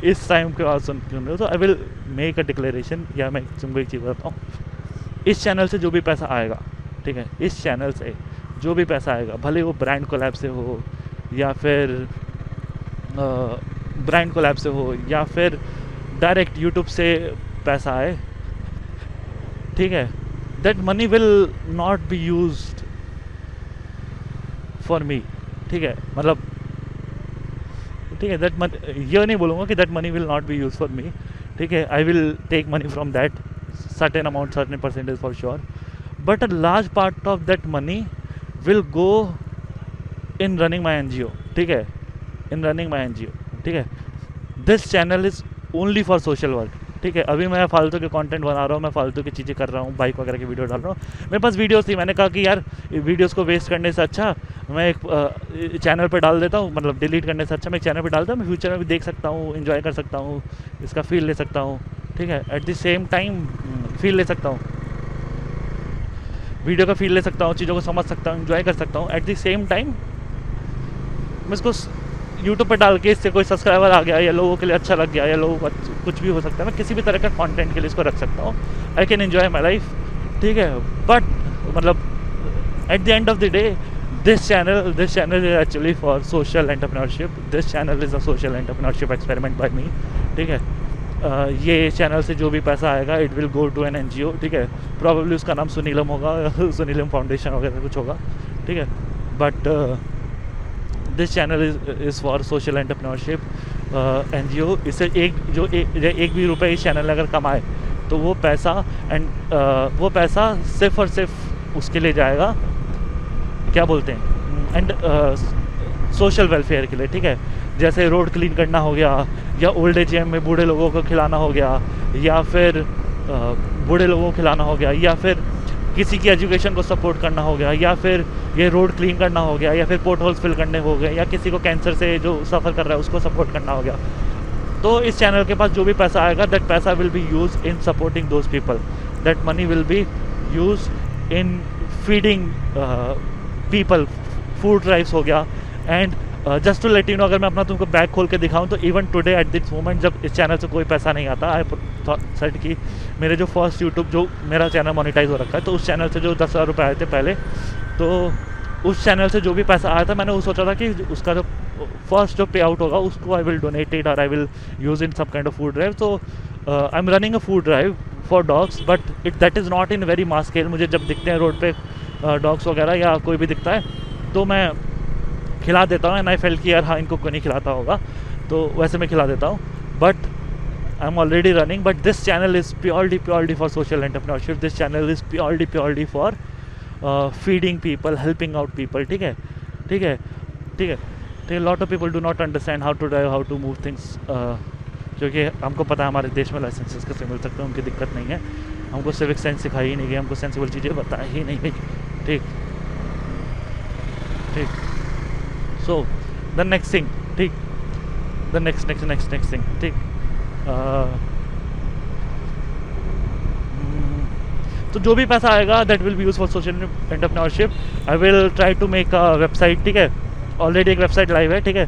इस टाइम के बाद सुन रहे हो, तो आई विल मेक अ डिक्लेरेशन, या मैं तुमको एक चीज़ बताता हूँ। इस चैनल से जो भी पैसा आएगा, ठीक है, इस चैनल से जो भी पैसा आएगा, भले वो ब्रांड कोलैब से हो, या फिर ब्रांड कोलैब से हो, या फिर डायरेक्ट यूट्यूब से पैसा आए, ठीक है, that money will not be used for me, ठीक है, मतलब ठीक है, दैट ये नहीं बोलूँगा कि that money will not be use for me, ठीक है, I will take money from that certain amount, certain percentage for sure, but a large part of that money will go in running my NGO, ठीक है, इन रनिंग माई NGO, ठीक है। This channel is only for social work, ठीक है। अभी मैं फालतू के कंटेंट बना रहा हूँ, मैं फालतू की चीज़ें कर रहा हूँ, बाइक वगैरह की वीडियो डाल रहा हूँ। मेरे पास वीडियोस थी, मैंने कहा कि यार वीडियोस को वेस्ट करने से अच्छा मैं एक चैनल पे डाल देता हूँ, मतलब डिलीट करने से अच्छा मैं एक चैनल पे डालता हूँ, मैं फ्यूचर में भी देख सकता हूँ, इन्जॉय कर सकता हूँ, इसका फील ले सकता हूँ, ठीक है, at the same time feel ले सकता हूँ, वीडियो का फील ले सकता हूँ, चीज़ों को समझ सकता हूँ, इन्जॉय कर सकता हूँ, एट द सेम टाइम मैं इसको यूट्यूब पर डाल के इससे कोई सब्सक्राइबर आ गया, या लोगों के लिए अच्छा लग गया, या लोगों को कुछ भी हो सकता है, मैं किसी भी तरह का कंटेंट के लिए इसको रख सकता हूँ, I can enjoy my life, ठीक है। बट मतलब at the end of the day this channel is actually for social entrepreneurship, this channel is a social entrepreneurship experiment by me, ठीक है। ये चैनल से जो भी पैसा आएगा it will go to an NGO, ठीक है, प्रॉब्लली उसका नाम सुनीलम होगा, सुनीलम फाउंडेशन वगैरह कुछ होगा, ठीक है, but this channel is for social entrepreneurship NGO। इससे एक भी रुपये इस चैनल ने अगर कमाए तो वो पैसा वो पैसा सिर्फ और सिर्फ उसके लिए जाएगा, क्या बोलते हैं, एंड सोशल वेलफेयर के लिए, ठीक है। जैसे रोड क्लीन करना हो गया, या ओल्ड एज में बूढ़े लोगों को खिलाना हो गया, या फिर बूढ़े लोगों को खिलाना हो गया, या फिर किसी की एजुकेशन को सपोर्ट करना हो गया, या फिर ये रोड क्लीन करना हो गया, या फिर पोर्ट होल्स फिल करने हो गए, या किसी को कैंसर से जो सफ़र कर रहा है उसको सपोर्ट करना हो गया। तो इस चैनल के पास जो भी पैसा आएगा, दैट पैसा will be use in supporting those people, that money will be use in feeding people, food drives हो गया। And just to let you know, अगर मैं अपना तुमको बैग खोल के दिखाऊं तो even today at this moment जब इस चैनल से कोई पैसा नहीं आता, आई सेड कि मेरे जो फर्स्ट यूट्यूब जो मेरा चैनल मोनेटाइज हो रखा है, तो उस चैनल से जो 10,000 रुपये आए थे पहले, तो उस चैनल से जो भी पैसा आया था मैंने वो सोचा था कि उसका जो फर्स्ट जो पे आउट होगा उसको आई विल डोनेट इट, और I will use in some kind of food drive. तो I am running a food drive for dogs, but that is not in very mass scale. मुझे जब दिखते हैं रोड पे डॉग्स वगैरह या कोई भी दिखता है तो मैं खिला देता हूँ, एंड आई फेल्ट कि यार हाँ इनको कोई नहीं खिलाता होगा, तो वैसे मैं खिला देता हूँ। But I am already running, but this channel is purely for social entrepreneurship, this channel is purely for feeding people, helping out people, ठीक है, ठीक है, ठीक है, ठीक है। Lot of people do not understand how to drive, how to move things, क्योंकि हमको पता है हमारे देश में लाइसेंसेस कैसे मिल सकते हैं, उनकी दिक्कत नहीं है। हमको सिविक सेंस सिखाई ही नहीं गई, हमको सेंसिबल चीज़ें बताई ही नहीं गई, ठीक ठीक। सो द नेक्स्ट थिंग, ठीक, द नेक्स्ट थिंग, ठीक। तो जो भी पैसा आएगा that will be use for social entrepreneurship. I will try to make a website, ठीक है, ऑलरेडी एक वेबसाइट लाइव है, ठीक है,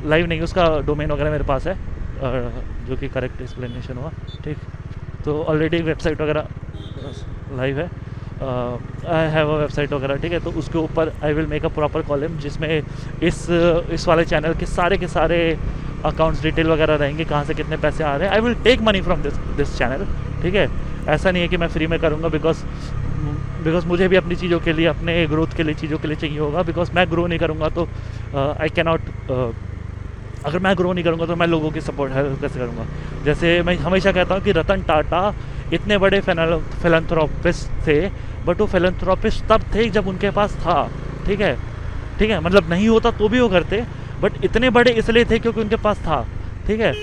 लाइव नहीं, उसका डोमेन वगैरह मेरे पास है, जो कि करेक्ट एक्सप्लेनेशन हुआ, ठीक। तो ऑलरेडी एक वेबसाइट वगैरह लाइव है, आई हैव अ वेबसाइट वगैरह, ठीक है। तो उसके ऊपर आई will make a proper column जिसमें इस वाले चैनल के सारे अकाउंट्स डिटेल वगैरह रहेंगे, कहाँ से कितने पैसे आ रहे हैं। I will take money from this channel, ठीक है। ऐसा नहीं है कि मैं फ्री में करूँगा, बिकॉज मुझे भी अपनी चीज़ों के लिए, अपने ग्रोथ के लिए, चीज़ों के लिए चाहिए होगा। बिकॉज मैं ग्रो नहीं करूँगा तो आई कैन नॉट, अगर मैं ग्रो नहीं करूँगा तो मैं लोगों की सपोर्ट हेल्प कैसे करूँगा। जैसे मैं हमेशा कहता हूँ कि रतन टाटा इतने बड़े फिलैंथ्रोपिस्ट थे, बट वो फिलैंथ्रोपिस्ट तब थे जब उनके पास था, ठीक है, ठीक है, मतलब नहीं होता तो भी वो करते, बट इतने बड़े इसलिए थे क्योंकि उनके पास था, ठीक है।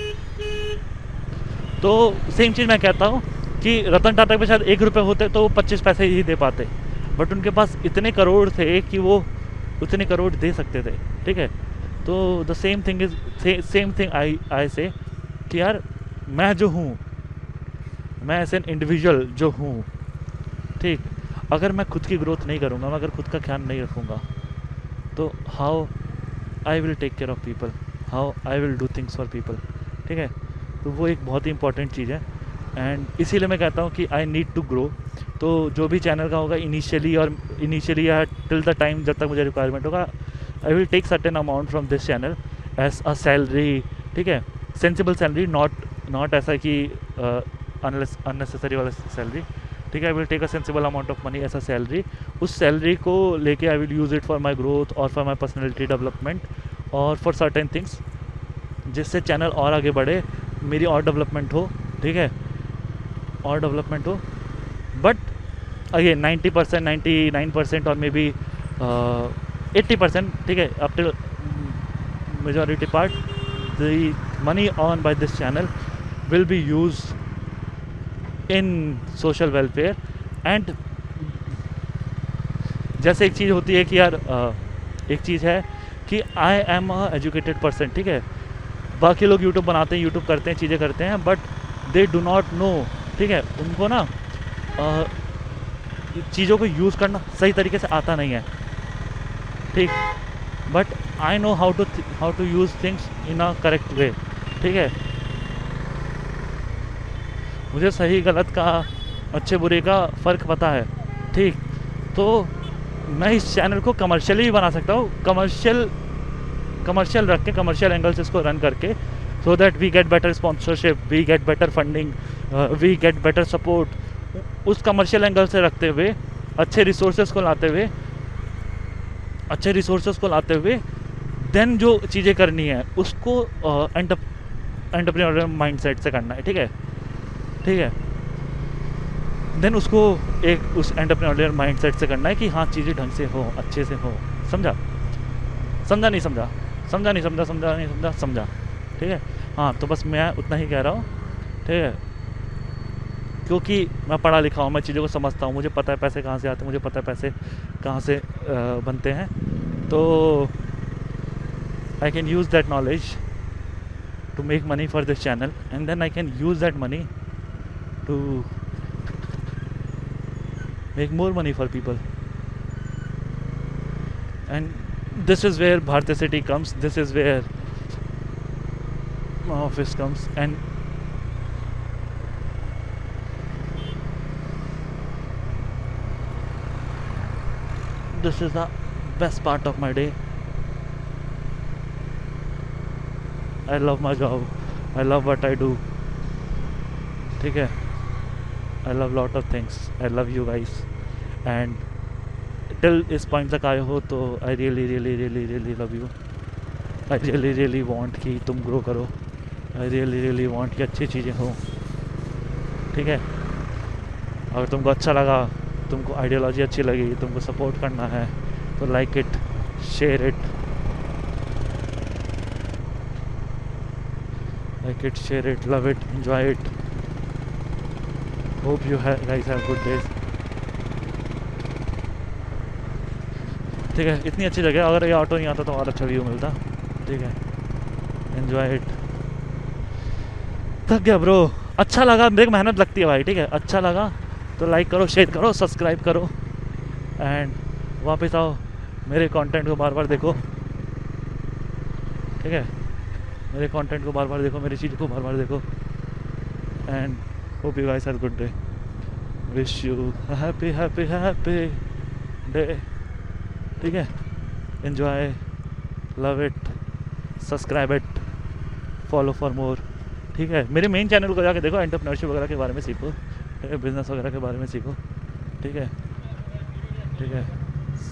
तो सेम चीज़ मैं कहता हूँ कि रतन टाटा पे शायद 1 रुपये होते तो वो 25 पैसे ही दे पाते, बट उनके पास इतने करोड़ थे कि वो उतने करोड़ दे सकते थे, ठीक है। तो the same thing is same thing I से कि यार मैं जो हूँ, मैं एज एन इंडिविजुअल जो हूँ, ठीक, अगर मैं खुद की ग्रोथ नहीं करूँगा, मैं अगर खुद का ख्याल नहीं रखूँगा, तो how I will take care of people, how I will do things for people, ठीक है। तो वो एक बहुत ही इंपॉर्टेंट चीज़ है एंड इसीलिए मैं कहता हूँ कि आई नीड टू ग्रो। तो जो भी चैनल का होगा इनिशियली या टिल द टाइम जब तक मुझे रिक्वायरमेंट होगा, I will take certain amount from this channel as a salary, ठीक है, सेंसिबल सैलरी, नॉट ऐसा कि अननेसेसरी वाला सैलरी, ठीक है। I will take a sensible amount of money as a salary. उस सैलरी को लेके I will use it for my growth और फॉर माई पर्सनैलिटी डेवलपमेंट और फॉर सर्टेन थिंग्स, जिससे चैनल और आगे बढ़े, मेरी और डेवलपमेंट हो, ठीक है, और डेवलपमेंट हो। बट अगेन 90%, 99% और मे बी 80%, ठीक है, up till majority part, the money earned by this channel will be used in social welfare and जैसे एक चीज़ होती है कि यार एक चीज़ है कि I am a educated person, ठीक है। बाकी लोग यूट्यूब बनाते हैं, यूट्यूब करते हैं, चीज़ें करते हैं, but they do not know, ठीक है, उनको ना चीज़ों को यूज़ करना सही तरीके से आता नहीं है, ठीक। But I know how to use things in a correct way, ठीक है। मुझे सही गलत का, अच्छे बुरे का फ़र्क पता है, ठीक। तो मैं इस चैनल को कमर्शियली भी बना सकता हूँ, कमर्शियल रख के, कमर्शियल एंगल से इसको रन करके, so that we get better sponsorship, we get better funding, we get better support. उस कमर्शियल एंगल से रखते हुए, अच्छे रिसोर्सेज को लाते हुए देन जो चीज़ें करनी है उसको एंटरप्रेन्योरियल माइंडसेट से करना है, ठीक है। देन उसको एक उस एंटरप्रेन्योरियल माइंडसेट से करना है कि हाँ चीज़ें ढंग से हो, अच्छे से हो। समझा, ठीक है। हाँ, तो बस मैं उतना ही कह रहा हूँ, ठीक है, क्योंकि मैं पढ़ा लिखा हूँ, मैं चीज़ों को समझता हूँ, मुझे पता है पैसे कहाँ से आते हैं, मुझे पता है पैसे कहाँ से बनते हैं। तो I can use that knowledge to make money for this channel, and then I can use that money to make more money for people. And this is where Bharti City comes, this is where my office comes, and this is the best part of my day. I love my job, I love what I do, ठीक है। I love lot of things, I love you guys, and till इस पॉइंट तक आए हो तो I really love you. I really want कि तुम ग्रो करो, I really want कि अच्छी चीज़ें हो, ठीक है। अगर तुमको अच्छा लगा, तुमको आइडियोलॉजी अच्छी लगी, तुमको सपोर्ट करना है, तो like it, share it, love it, enjoy it. Hope you guys have good days. ठीक है, इतनी अच्छी जगह, अगर ये ऑटो नहीं आता तो और अच्छा व्यू मिलता, ठीक है। Enjoy it. थक गया ब्रो, अच्छा लगा, देख मेहनत लगती है भाई, ठीक है। अच्छा लगा तो लाइक करो, शेयर करो, सब्सक्राइब करो, एंड वापस आओ, मेरे कंटेंट को बार बार देखो, ठीक है। मेरे कंटेंट को बार बार देखो, मेरी चीज़ों को बार बार देखो, and hope you guys have good day. Wish you happy day, ठीक है। Enjoy, love it, subscribe it, follow for more, ठीक है। मेरे मेन चैनल को जाके देखो, एंटरप्रेन्योरशिप वगैरह के बारे में सीखो, ठीक है, बिजनेस वगैरह के बारे में सीखो, ठीक है।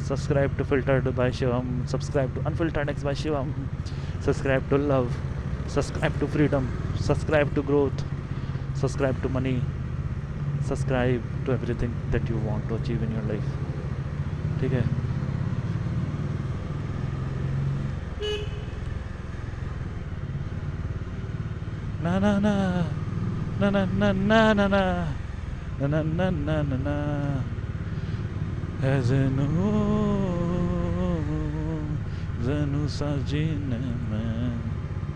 Subscribe to filtered by Shivam, subscribe to unfiltered X by Shivam, subscribe to love, subscribe to freedom, subscribe to growth, subscribe to money, subscribe to everything that you want to achieve in your life, ठीक है। ना ना ना ना ना ना ना ना ना ना ना ना ना ना है ज़नू ज़नू साजिन